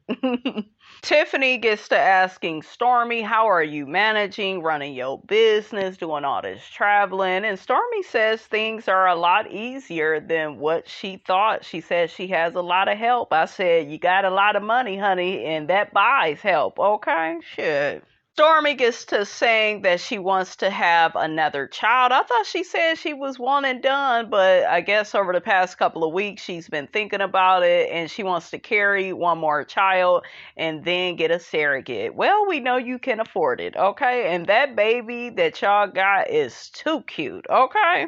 Tiffany gets to asking Stormy, how are you managing, running your business, doing all this traveling? And Stormy says things are a lot easier than what she thought. She says she has a lot of help. I said, you got a lot of money, honey, and that buys help. Okay? Shit. Stormy gets to saying that she wants to have another child. I thought she said she was one and done, but I guess over the past couple of weeks she's been thinking about it and she wants to carry one more child and then get a surrogate. Well, we know you can afford it, okay? And that baby that y'all got is too cute, okay?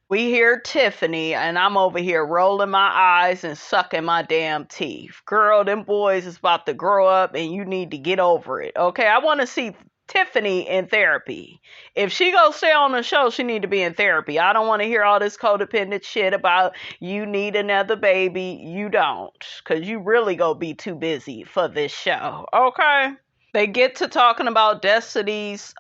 We hear Tiffany, and I'm over here rolling my eyes and sucking my damn teeth. Girl, them boys is about to grow up, and you need to get over it, okay? I want to see Tiffany in therapy. If she gonna stay on the show, she need to be in therapy. I don't want to hear all this codependent shit about you need another baby. You don't, because you really gonna be too busy for this show, okay? They get to talking about Destiny's,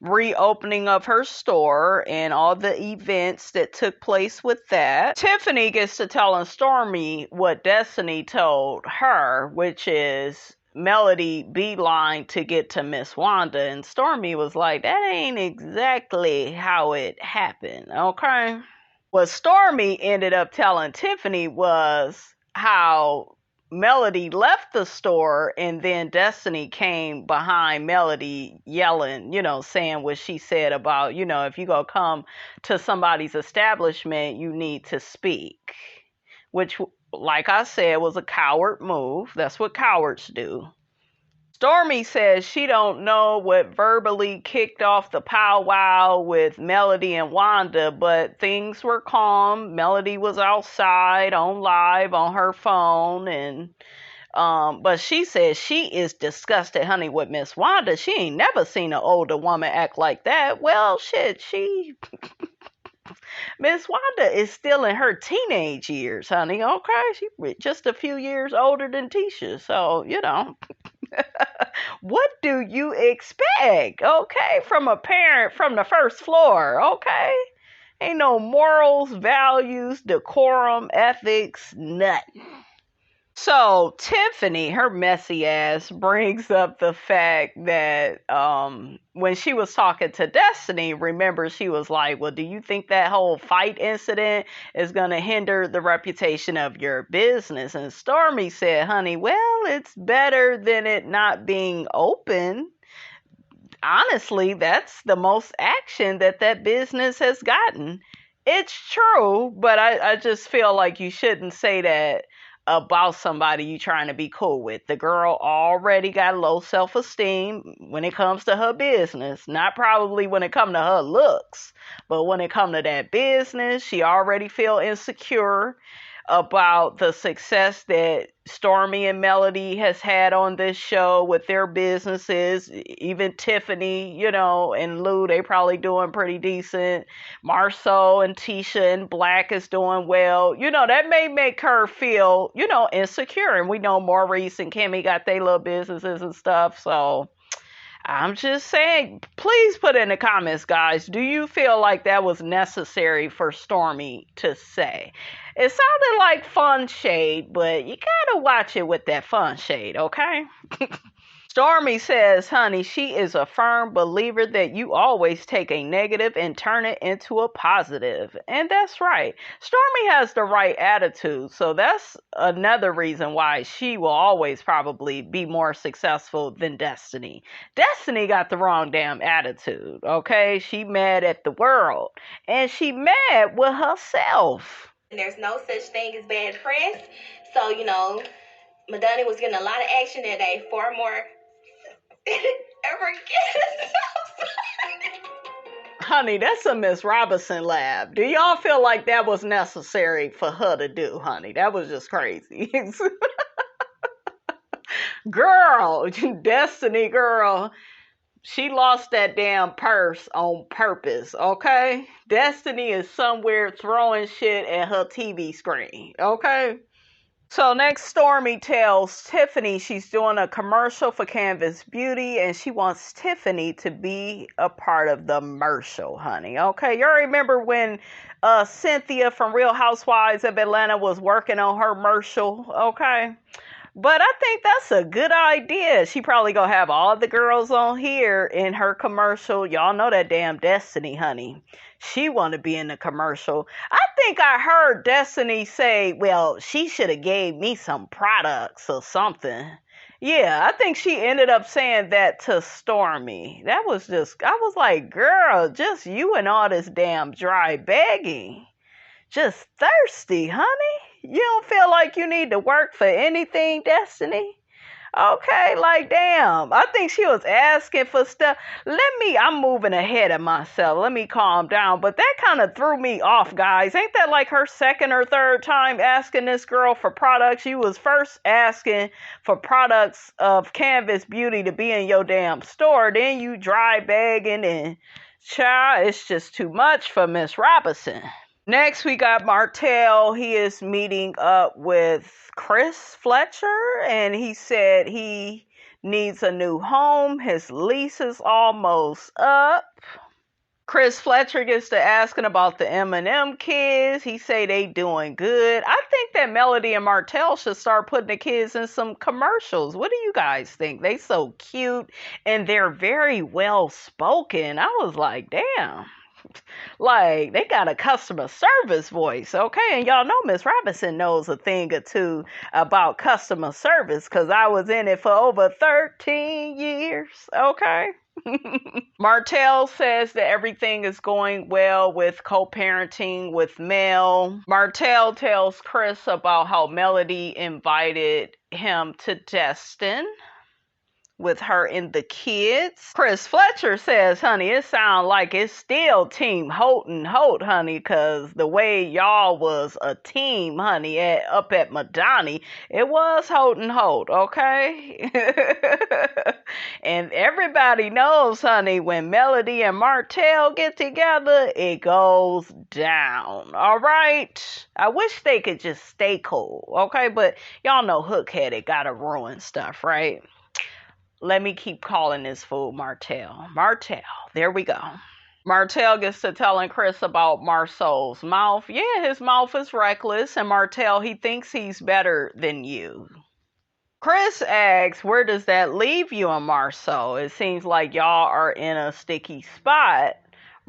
reopening of her store and all the events that took place with that. Tiffany gets to telling Stormy what Destiny told her, which is Melody beeline to get to Miss Wanda, and Stormy was like, that ain't exactly how it happened, okay? What Stormy ended up telling Tiffany was how Melody left the store and then Destiny came behind Melody yelling, saying what she said about, if you go come to somebody's establishment, you need to speak, which, like I said, was a coward move. That's what cowards do. Stormy says she don't know what verbally kicked off the powwow with Melody and Wanda, but things were calm. Melody was outside on live on her phone, and but she says she is disgusted, honey, with Miss Wanda. She ain't never seen an older woman act like that. Well, shit, Miss Wanda is still in her teenage years, honey, okay? She's just a few years older than Tisha, so, what do you expect, okay, from a parent from the first floor, okay? Ain't no morals, values, decorum, ethics, nothing. So Tiffany, her messy ass, brings up the fact that when she was talking to Destiny, remember she was like, well, do you think that whole fight incident is going to hinder the reputation of your business? And Stormy said, honey, well, it's better than it not being open. Honestly, that's the most action that business has gotten. It's true, but I just feel like you shouldn't say that about somebody you trying to be cool with. The girl already got low self-esteem when it comes to her business. Not probably when it comes to her looks, but when it comes to that business, she already feel insecure about the success that Stormy and Melody has had on this show with their businesses. Even Tiffany, and Lou, they probably doing pretty decent. Marceau and Tisha and Black is doing well. That may make her feel, insecure. And we know Maurice and Kimmy got their little businesses and stuff. So I'm just saying, please put in the comments, guys, do you feel like that was necessary for Stormy to say? It sounded like fun shade, but you gotta watch it with that fun shade, okay? Stormy says, honey, she is a firm believer that you always take a negative and turn it into a positive. And that's right. Stormy has the right attitude. So that's another reason why she will always probably be more successful than Destiny. Destiny got the wrong damn attitude, okay? She mad at the world. And she mad with herself. There's no such thing as bad press. So, Madonna was getting a lot of action that day. 4 more ever again. Honey, that's a Miss Robinson lab. Do y'all feel like that was necessary for her to do, honey? That was just crazy. Girl, Destiny girl, she lost that damn purse on purpose, okay? Destiny is somewhere throwing shit at her TV screen, okay? So next, Stormy tells Tiffany she's doing a commercial for Canvas Beauty and she wants Tiffany to be a part of the commercial, honey. Okay, you remember when Cynthia from Real Housewives of Atlanta was working on her commercial, okay? But I think that's a good idea. She probably gonna have all the girls on here in her commercial. Y'all know that damn Destiny, honey. She want to be in the commercial. I think I heard Destiny say, well, she should have gave me some products or something. Yeah, I think she ended up saying that to Stormy. That was just, I was like, girl, just you and all this damn dry begging. Just thirsty, honey. You don't feel like you need to work for anything, Destiny? Okay, like, damn. I think she was asking for stuff. I'm moving ahead of myself. Let me calm down. But that kind of threw me off, guys. Ain't that like her second or third time asking this girl for products? She was first asking for products of Canvas Beauty to be in your damn store. Then you dry begging and, child, it's just too much for Miss Robinson. Next, we got Martell. He is meeting up with Chris Fletcher, and he said he needs a new home. His lease is almost up. Chris Fletcher gets to asking about the M&M kids. He say they doing good. I think that Melody and Martell should start putting the kids in some commercials. What do you guys think? They so cute, and they're very well spoken. I was like, damn. Like, they got a customer service voice, okay? And y'all know Miss Robinson knows a thing or two about customer service because I was in it for over 13 years, okay? Martell says that everything is going well with co-parenting with Mel. Martell tells Chris about how Melody invited him to Destin with her and the kids. Chris Fletcher says, honey, it sounds like it's still Team Holt and Holt, honey, because the way y'all was a team, honey, up at Madani, it was Holt and Holt, okay? And everybody knows, honey, when Melody and Martell get together, it goes down, all right? I wish they could just stay cool, okay? But y'all know hook-headed gotta ruin stuff, right? Let me keep calling this fool Martell. Martell, there we go. Martell gets to telling Chris about Marceau's mouth. Yeah, his mouth is reckless, and Martell, he thinks he's better than you. Chris asks, where does that leave you and Marceau? It seems like y'all are in a sticky spot.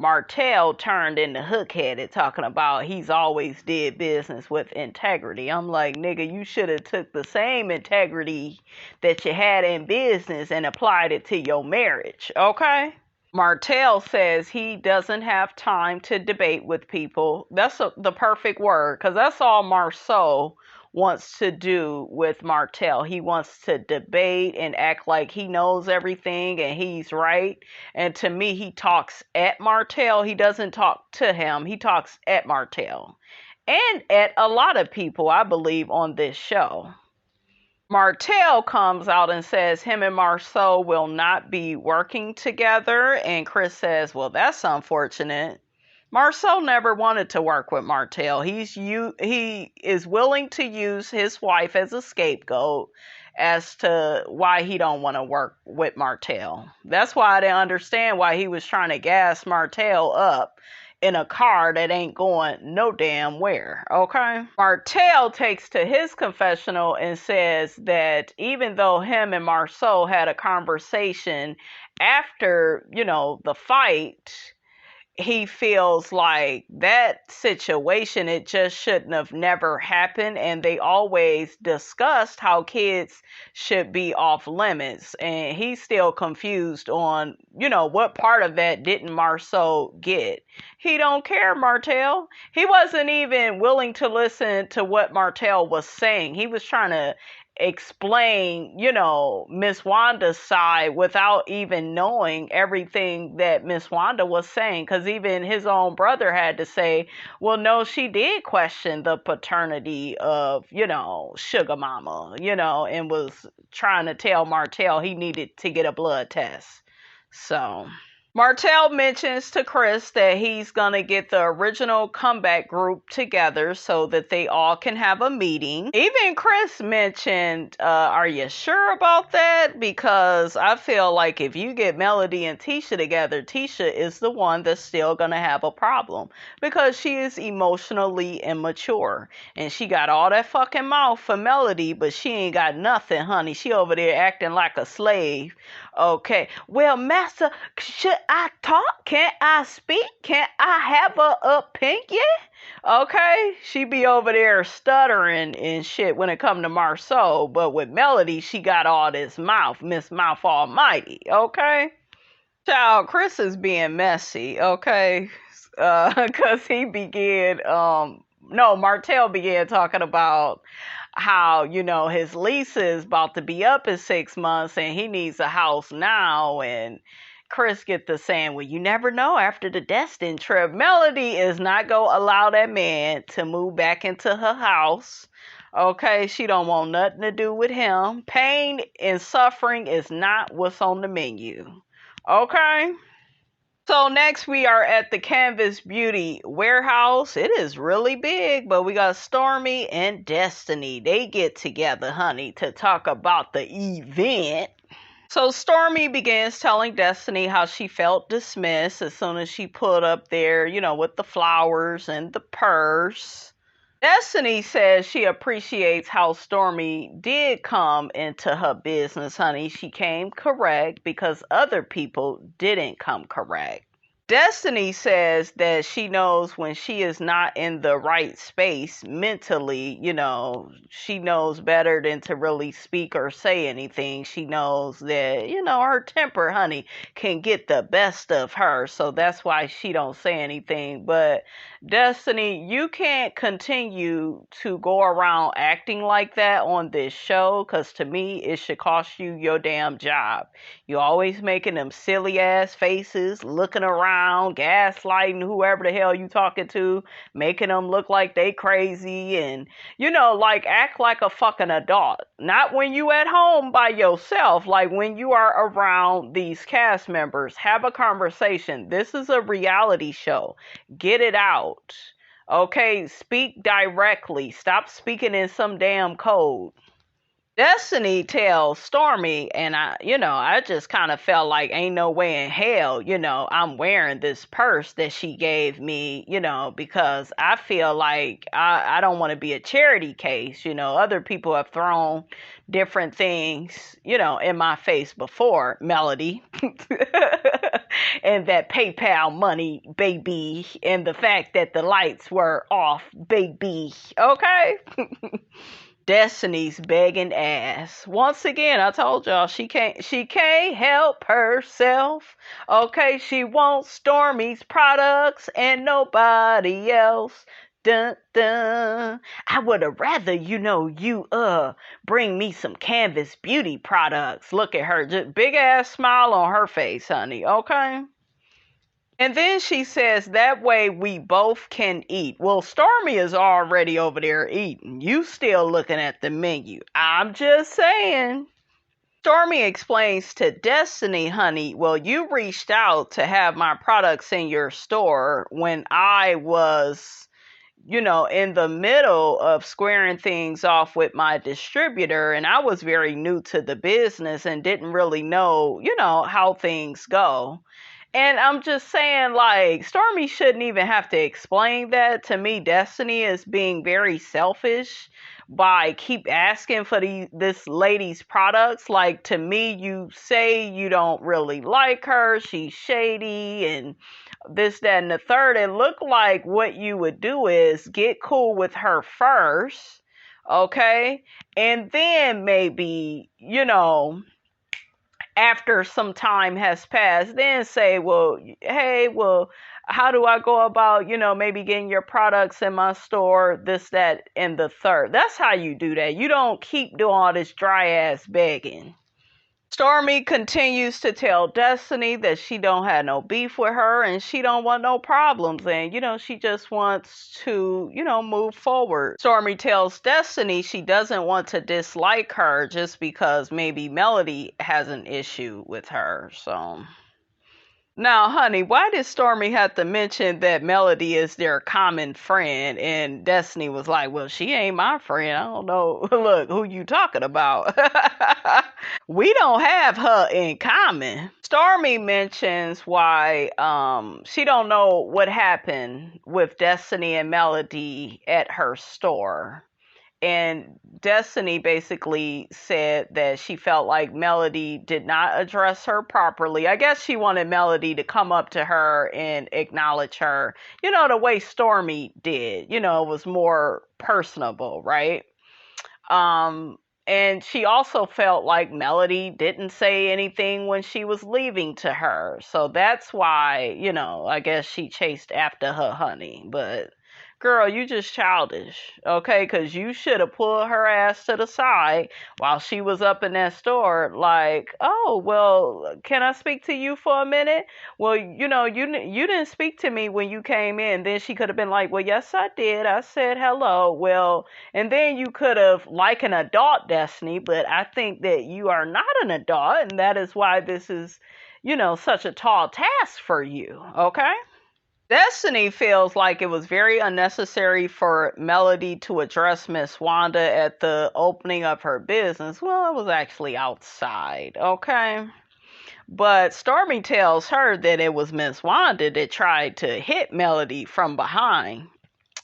Martell turned into hook-headed, talking about he's always did business with integrity. I'm like, nigga, you should have took the same integrity that you had in business and applied it to your marriage, okay? Martell says he doesn't have time to debate with people. That's the perfect word, because that's all Marceau wants to do with Martell. He wants to debate and act like he knows everything and he's right. And to me, he talks at Martell. He doesn't talk to him. He talks at Martell. And at a lot of people, I believe, on this show. Martell comes out and says him and Marceau will not be working together. And Chris says, well, that's unfortunate. Marceau never wanted to work with Martell. He is willing to use his wife as a scapegoat as to why he don't want to work with Martell. That's why I didn't understand why he was trying to gas Martell up in a car that ain't going no damn where, okay? Martell takes to his confessional and says that even though him and Marceau had a conversation after, the fight, he feels like that situation, it just shouldn't have never happened, and they always discussed how kids should be off limits, and he's still confused on what part of that didn't Marceau get. He don't care, Martell. He wasn't even willing to listen to what Martell was saying. He was trying to explain, Miss Wanda's side without even knowing everything that Miss Wanda was saying. Because even his own brother had to say, well, no, she did question the paternity of, Sugar Mama, and was trying to tell Martell he needed to get a blood test. So Martell mentions to Chris that he's going to get the original comeback group together so that they all can have a meeting. Even Chris mentioned, are you sure about that? Because I feel like if you get Melody and Tisha together, Tisha is the one that's still going to have a problem because she is emotionally immature. And she got all that fucking mouth for Melody, but she ain't got nothing, honey. She over there acting like a slave. Okay, well, Master, should I talk? Can't I speak? Can't I have a opinion? Okay, she be over there stuttering and shit when it come to Marceau, but with Melody, she got all this mouth, Miss Mouth Almighty, okay? Child, Chris is being messy, okay? Because he began, Martell began talking about how, his lease is about to be up in 6 months and he needs a house now. And Chris get to saying, well, you never know after the Destin trip. Melody is not going to allow that man to move back into her house. Okay, she don't want nothing to do with him. Pain and suffering is not what's on the menu. Okay? So next we are at the Canvas Beauty warehouse. It is really big, but we got Stormy and Destiny. They get together, honey, to talk about the event. So Stormy begins telling Destiny how she felt dismissed as soon as she put up there, with the flowers and the purse. Destiny says she appreciates how Stormy did come into her business, honey. She came correct because other people didn't come correct. Destiny says that she knows when she is not in the right space mentally, she knows better than to really speak or say anything. She knows that, her temper, honey, can get the best of her. So that's why she don't say anything. But Destiny, you can't continue to go around acting like that on this show, because to me, it should cost you your damn job. You always making them silly ass faces, looking around, gaslighting whoever the hell you talking to, making them look like they crazy, and act like a fucking adult. Not when you at home by yourself, like when you are around these cast members. Have a conversation. This is a reality show. Get it out. Okay, speak directly. Stop speaking in some damn code. Destiny tells Stormy, and I just kind of felt like ain't no way in hell, I'm wearing this purse that she gave me, because I feel like I don't want to be a charity case. Other people have thrown different things, in my face before, Melody. And that PayPal money, baby, and the fact that the lights were off, baby, okay? Destiny's begging ass. Once again, I told y'all she can't help herself. Okay, she wants Stormi's products and nobody else. Dun dun. I would have rather you bring me some Canvas Beauty products. Look at her, just big ass smile on her face, honey. Okay. And then she says, that way we both can eat. Well, Stormy is already over there eating. You still looking at the menu. I'm just saying. Stormy explains to Destiny, honey, well, you reached out to have my products in your store when I was, in the middle of squaring things off with my distributor, and I was very new to the business and didn't really know, how things go. And I'm just saying, like, Stormy shouldn't even have to explain that. To me, Destiny is being very selfish by keep asking for this lady's products. Like, to me, you say you don't really like her, she's shady, and this, that, and the third. It looked like what you would do is get cool with her first, okay? And then maybe, after some time has passed, then say, well, hey, well, how do I go about, maybe getting your products in my store, this, that, and the third. That's how you do that. You don't keep doing all this dry ass begging. Stormy continues to tell Destiny that she don't have no beef with her and she don't want no problems, and she just wants to move forward. Stormy tells Destiny she doesn't want to dislike her just because maybe Melody has an issue with her. So now, honey, why did Stormy have to mention that Melody is their common friend? And Destiny was like, well, she ain't my friend. I don't know. Look, who you talking about? We don't have her in common. Stormy mentions why she don't know what happened with Destiny and Melody at her store. And Destiny basically said that she felt like Melody did not address her properly. I guess she wanted Melody to come up to her and acknowledge her, the way Stormy did. It was more personable, right? And she also felt like Melody didn't say anything when she was leaving to her. So that's why, I guess she chased after her honey. But girl, you just childish, okay? Because you should have pulled her ass to the side while she was up in that store. Like, oh, well, can I speak to you for a minute? Well, you didn't speak to me when you came in. Then she could have been like, well, yes, I did. I said hello. Well, and then you could have, like an adult, Destiny, but I think that you are not an adult, and that is why this is, such a tall task for you, okay? Destiny feels like it was very unnecessary for Melody to address Miss Wanda at the opening of her business. Well, it was actually outside, okay? But Stormy tells her that it was Miss Wanda that tried to hit Melody from behind.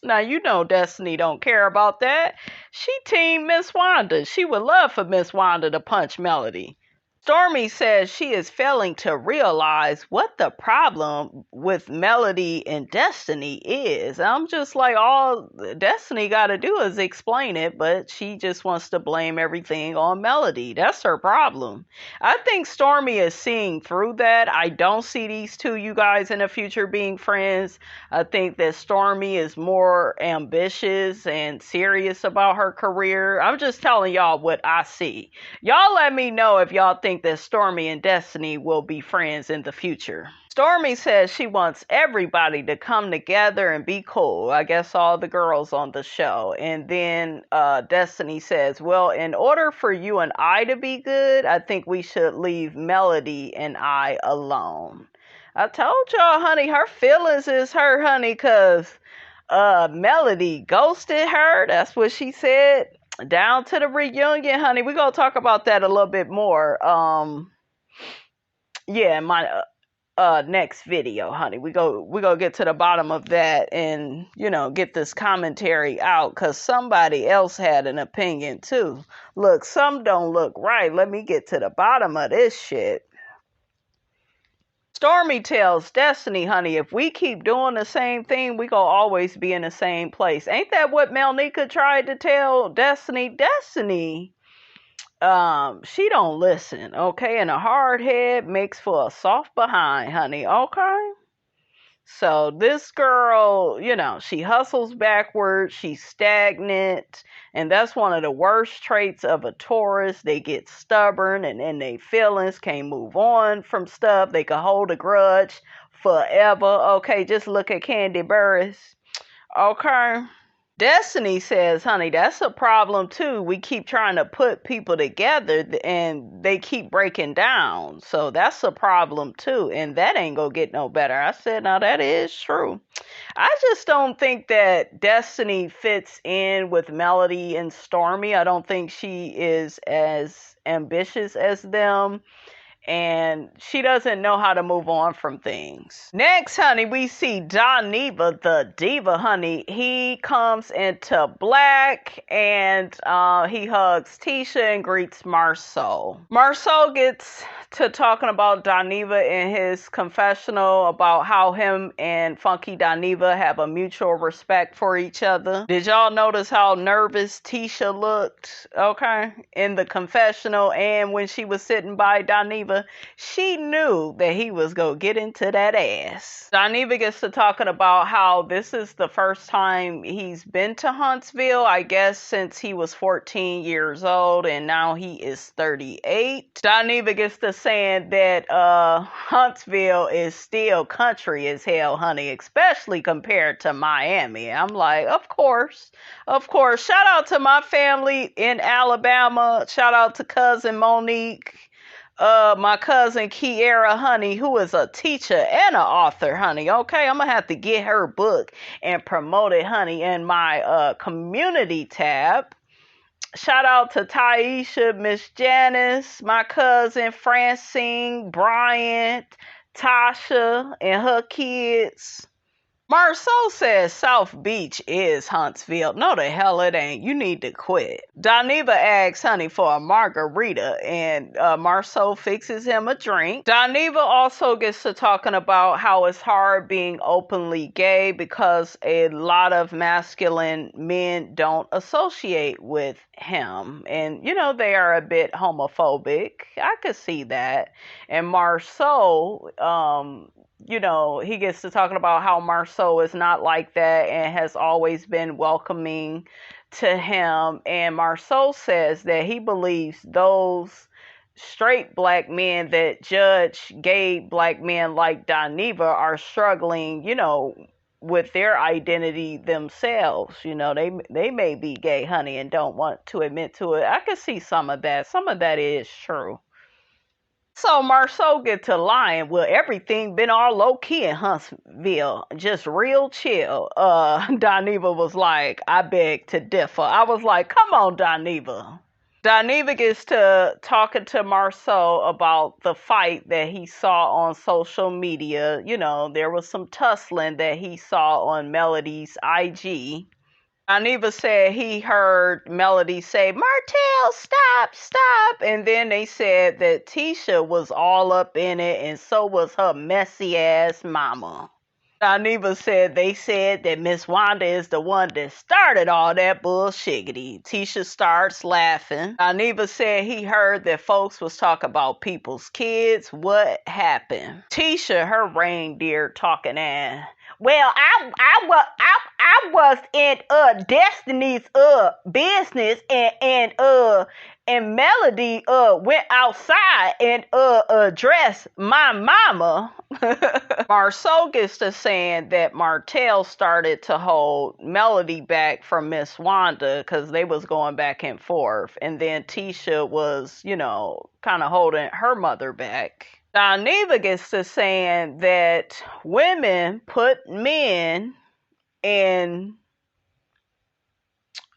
Now, Destiny don't care about that. She team Miss Wanda. She would love for Miss Wanda to punch Melody. Stormy says she is failing to realize what the problem with Melody and Destiny is. I'm just like, all Destiny got to do is explain it, but she just wants to blame everything on Melody. That's her problem. I think Stormy is seeing through that. I don't see these two, you guys, in the future being friends. I think that Stormy is more ambitious and serious about her career. I'm just telling y'all what I see. Y'all let me know if y'all think that Stormy and Destiny will be friends in the future. Stormy says she wants everybody to come together and be cool. I guess all the girls on the show. And then Destiny says, well, in order for you and I to be good, I think we should leave Melody and I alone. I told y'all, honey, her feelings is hurt, honey, because Melody ghosted her. That's what she said. Down to the reunion, honey. We're going to talk about that a little bit more. In my next video, honey. We're going to get to the bottom of that and, get this commentary out, because somebody else had an opinion too. Look, some don't look right. Let me get to the bottom of this shit. Stormy tells Destiny, honey, if we keep doing the same thing, we gonna always be in the same place. Ain't that what Melnika tried to tell Destiny? Destiny, she don't listen, okay? And a hard head makes for a soft behind, honey, okay? So this girl, she hustles backwards, she's stagnant, and that's one of the worst traits of a Taurus. They get stubborn and in their feelings, can't move on from stuff. They can hold a grudge forever. Okay, just look at Candy Burris. Okay. Destiny says, honey, that's a problem too. We keep trying to put people together and they keep breaking down. So that's a problem too. And that ain't gonna get no better. I said, now that is true. I just don't think that Destiny fits in with Melody and Stormy. I don't think she is as ambitious as them. and she doesn't know how to move on from things. Next, honey, we see Doniva, the diva, honey. He comes into black, and he hugs Tisha and greets Marceau. Marceau gets to talking about Doniva in his confessional about how him and Funky Doniva have a mutual respect for each other. Did y'all notice how nervous Tisha looked, okay, in the confessional, and when she was sitting by Doniva? She knew that he was going to get into that ass. Doniva gets to talking about how this is the first time he's been to Huntsville, I guess, since he was 14 years old, and now he is 38. Doniva gets to saying that Huntsville is still country as hell, honey, especially compared to Miami. I'm like, of course. Shout out to my family in Alabama. Shout out to cousin Monique. My cousin Kiera, honey, who is a teacher and an author, honey. Okay, I'm gonna have to get her book and promote it, honey, in my community tab. Shout out to Taisha, Miss Janice, my cousin Francine, Bryant, Tasha, and her kids. Marceau says South Beach is Huntsville. No, the hell it ain't. You need to quit. Doniva asks honey for a margarita, and Marceau fixes him a drink. Doniva also gets to talking about how it's hard being openly gay because a lot of masculine men don't associate with him. And, you know, they are a bit homophobic. I could see that. And Marceau, you know, he gets to talking about how Marceau is not like that and has always been welcoming to him. And Marceau says that he believes those straight black men that judge gay black men like Doniva are struggling, you know, with their identity themselves. You know, they may be gay, honey, and don't want to admit to it. I can see some of that. Some of that is true. So Marceau get to lying. Well, everything been all low key in Huntsville, just real chill. Doniva was like, I beg to differ. I was like, come on, Doniva. Doniva gets to talking to Marceau about the fight that he saw on social media. You know, there was some tussling that he saw on Melody's IG. Doniva said he heard Melody say, Martell, stop. And then they said that Tisha was all up in it, and so was her messy ass mama. Doniva said they said that Miss Wanda is the one that started all that bullshiggity. Tisha starts laughing. Doniva said he heard that folks was talking about people's kids. What happened? Tisha, her reindeer talking ass. Well, I was in Destiny's business, and Melody went outside and addressed my mama. Marceau gets to saying that Martell started to hold Melody back from Miss Wanda because they was going back and forth, and then Tisha was, you know, kind of holding her mother back. Doniva gets to saying that women put men in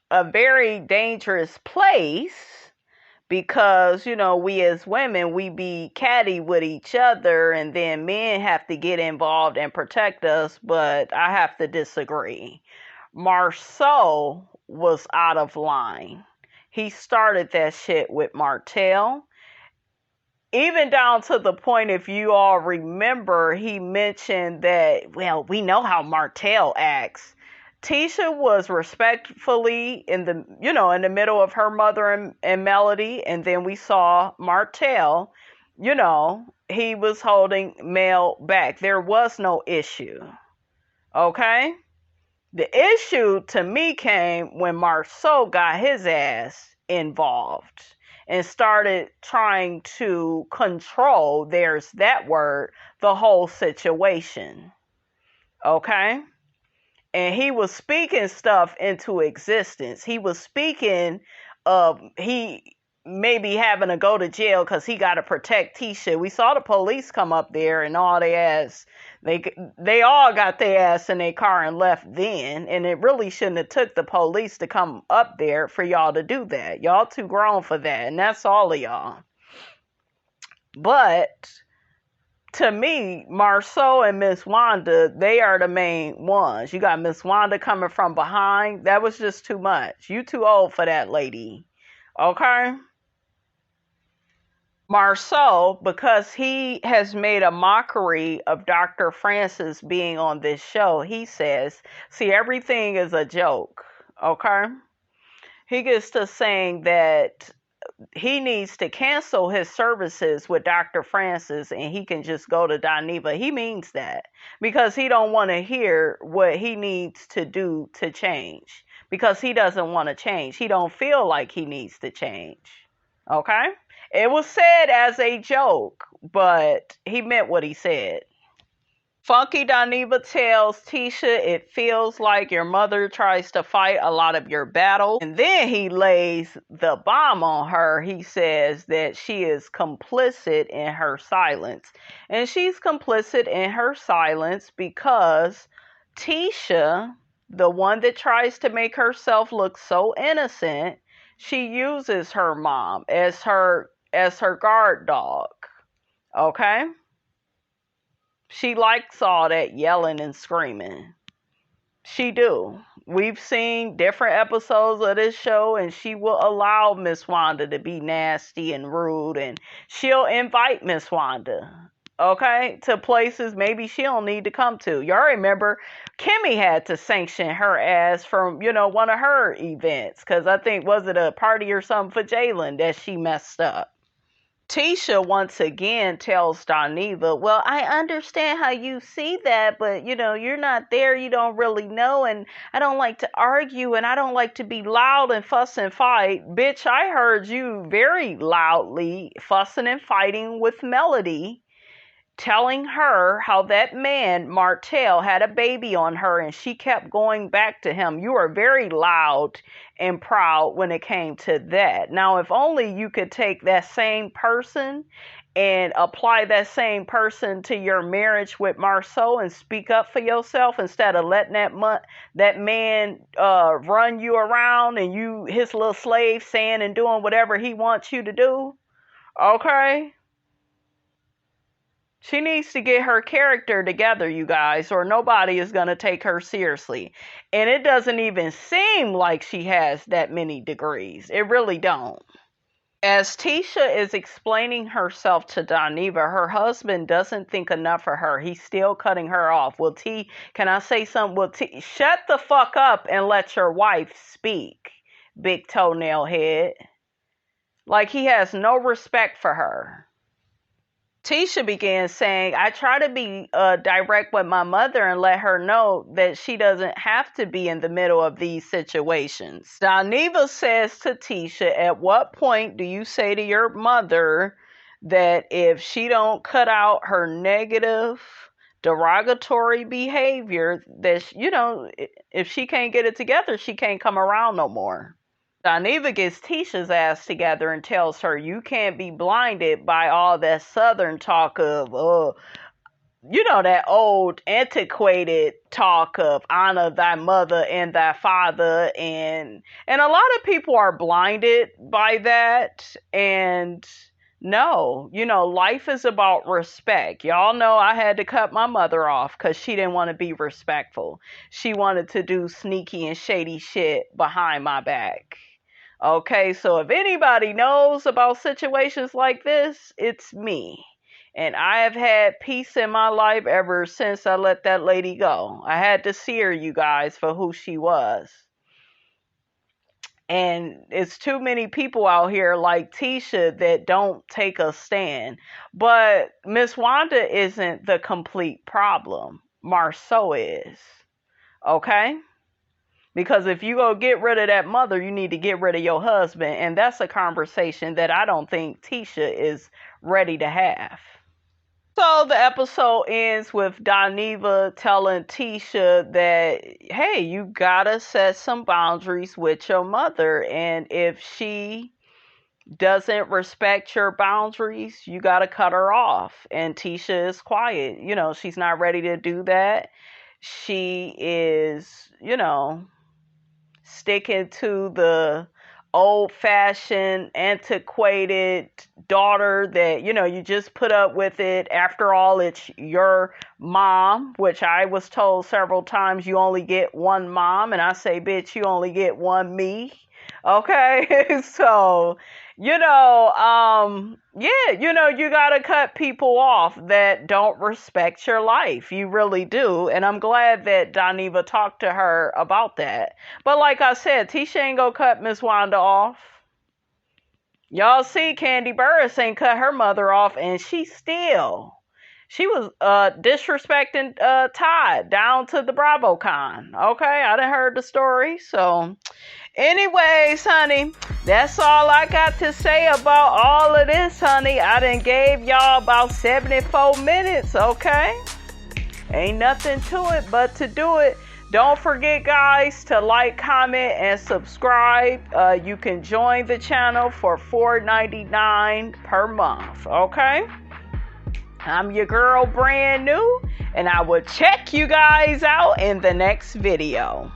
a very dangerous place because, you know, we as women, we be catty with each other, and then men have to get involved and protect us, but I have to disagree. Marceau was out of line. He started that shit with Martell. Even down to the point, if you all remember, he mentioned that, well, we know how Martell acts. Tisha was respectfully in the middle of her mother and Melody, and then we saw Martell, you know, he was holding Mel back. There was no issue. Okay? The issue to me came when Marceau got his ass involved and started trying to control, there's that word, the whole situation. Okay? And he was speaking stuff into existence. He was speaking of he maybe having to go to jail because he got to protect Tisha. We saw the police come up there and all their ass. They all got their ass in their car and left then. And it really shouldn't have took the police to come up there for y'all to do that. Y'all too grown for that. And that's all of y'all. But to me, Marceau and Miss Wanda, they are the main ones. You got Miss Wanda coming from behind. That was just too much. You too old for that, lady. Okay? Marceau, because he has made a mockery of Dr. Francis being on this show, he says, see, everything is a joke. Okay? He gets to saying that he needs to cancel his services with Dr. Francis and he can just go to Doniva. He means that because he don't want to hear what he needs to do to change, because he doesn't want to change. He don't feel like he needs to change. Okay? It was said as a joke, but he meant what he said. Funky Doniva tells Tisha it feels like your mother tries to fight a lot of your battles. And then he lays the bomb on her. He says that she is complicit in her silence. And she's complicit in her silence because Tisha, the one that tries to make herself look so innocent, she uses her mom as her guard dog. Okay? She likes all that yelling and screaming. She do. We've seen different episodes of this show, and she will allow Miss Wanda to be nasty and rude, and she'll invite Miss Wanda, okay, to places maybe she don't need to come to. Y'all remember Kimmy had to sanction her ass from, one of her events, because I think, was it a party or something for Jalen that she messed up? Tisha once again tells Doniva, well, I understand how you see that, but, you're not there. You don't really know. And I don't like to argue and I don't like to be loud and fuss and fight. Bitch, I heard you very loudly fussing and fighting with Melody, telling her how that man, Martell, had a baby on her and she kept going back to him. You are very loud and proud when it came to that. Now, if only you could take that same person and apply that same person to your marriage with Marceau and speak up for yourself instead of letting that man run you around and you his little slave saying and doing whatever he wants you to do. Okay? She needs to get her character together, you guys, or nobody is going to take her seriously. And it doesn't even seem like she has that many degrees. It really don't. As Tisha is explaining herself to Doniva, her husband doesn't think enough of her. He's still cutting her off. Well, can I say something? Well, shut the fuck up and let your wife speak, big toenail head. Like he has no respect for her. Tisha began saying, I try to be direct with my mother and let her know that she doesn't have to be in the middle of these situations. Doniva says to Tisha, at what point do you say to your mother that if she don't cut out her negative, derogatory behavior, that, if she can't get it together, she can't come around no more? Doniva gets Tisha's ass together and tells her, you can't be blinded by all that southern talk of, that old antiquated talk of honor thy mother and thy father. And a lot of people are blinded by that. And no, life is about respect. Y'all know I had to cut my mother off because she didn't want to be respectful. She wanted to do sneaky and shady shit behind my back. Okay, so if anybody knows about situations like this, it's me. And I have had peace in my life ever since I let that lady go. I had to see her, you guys, for who she was. And it's too many people out here like Tisha that don't take a stand. But Miss Wanda isn't the complete problem. Marceau is. Okay? Because if you go get rid of that mother, you need to get rid of your husband. And that's a conversation that I don't think Tisha is ready to have. So the episode ends with Doniva telling Tisha that, hey, you gotta set some boundaries with your mother. And if she doesn't respect your boundaries, you gotta cut her off. And Tisha is quiet. She's not ready to do that. She is, sticking to the old-fashioned, antiquated daughter that, you know, you just put up with it. After all, it's your mom, which I was told several times you only get one mom. And I say, bitch, you only get one me. Okay? So, you know, yeah, you know, you got to cut people off that don't respect your life. You really do. And I'm glad that Doniva talked to her about that. But like I said, Tisha ain't gonna cut Miss Wanda off. Y'all see Candy Burris ain't cut her mother off, and she was disrespecting Todd down to the BravoCon. Okay, I done heard the story. So anyways, honey, that's all I got to say about all of this, honey. I done gave y'all about 74 minutes, okay? Ain't nothing to it but to do it. Don't forget, guys, to like, comment, and subscribe. You can join the channel for $4.99 per month, okay? I'm your girl, Brand New, and I will check you guys out in the next video.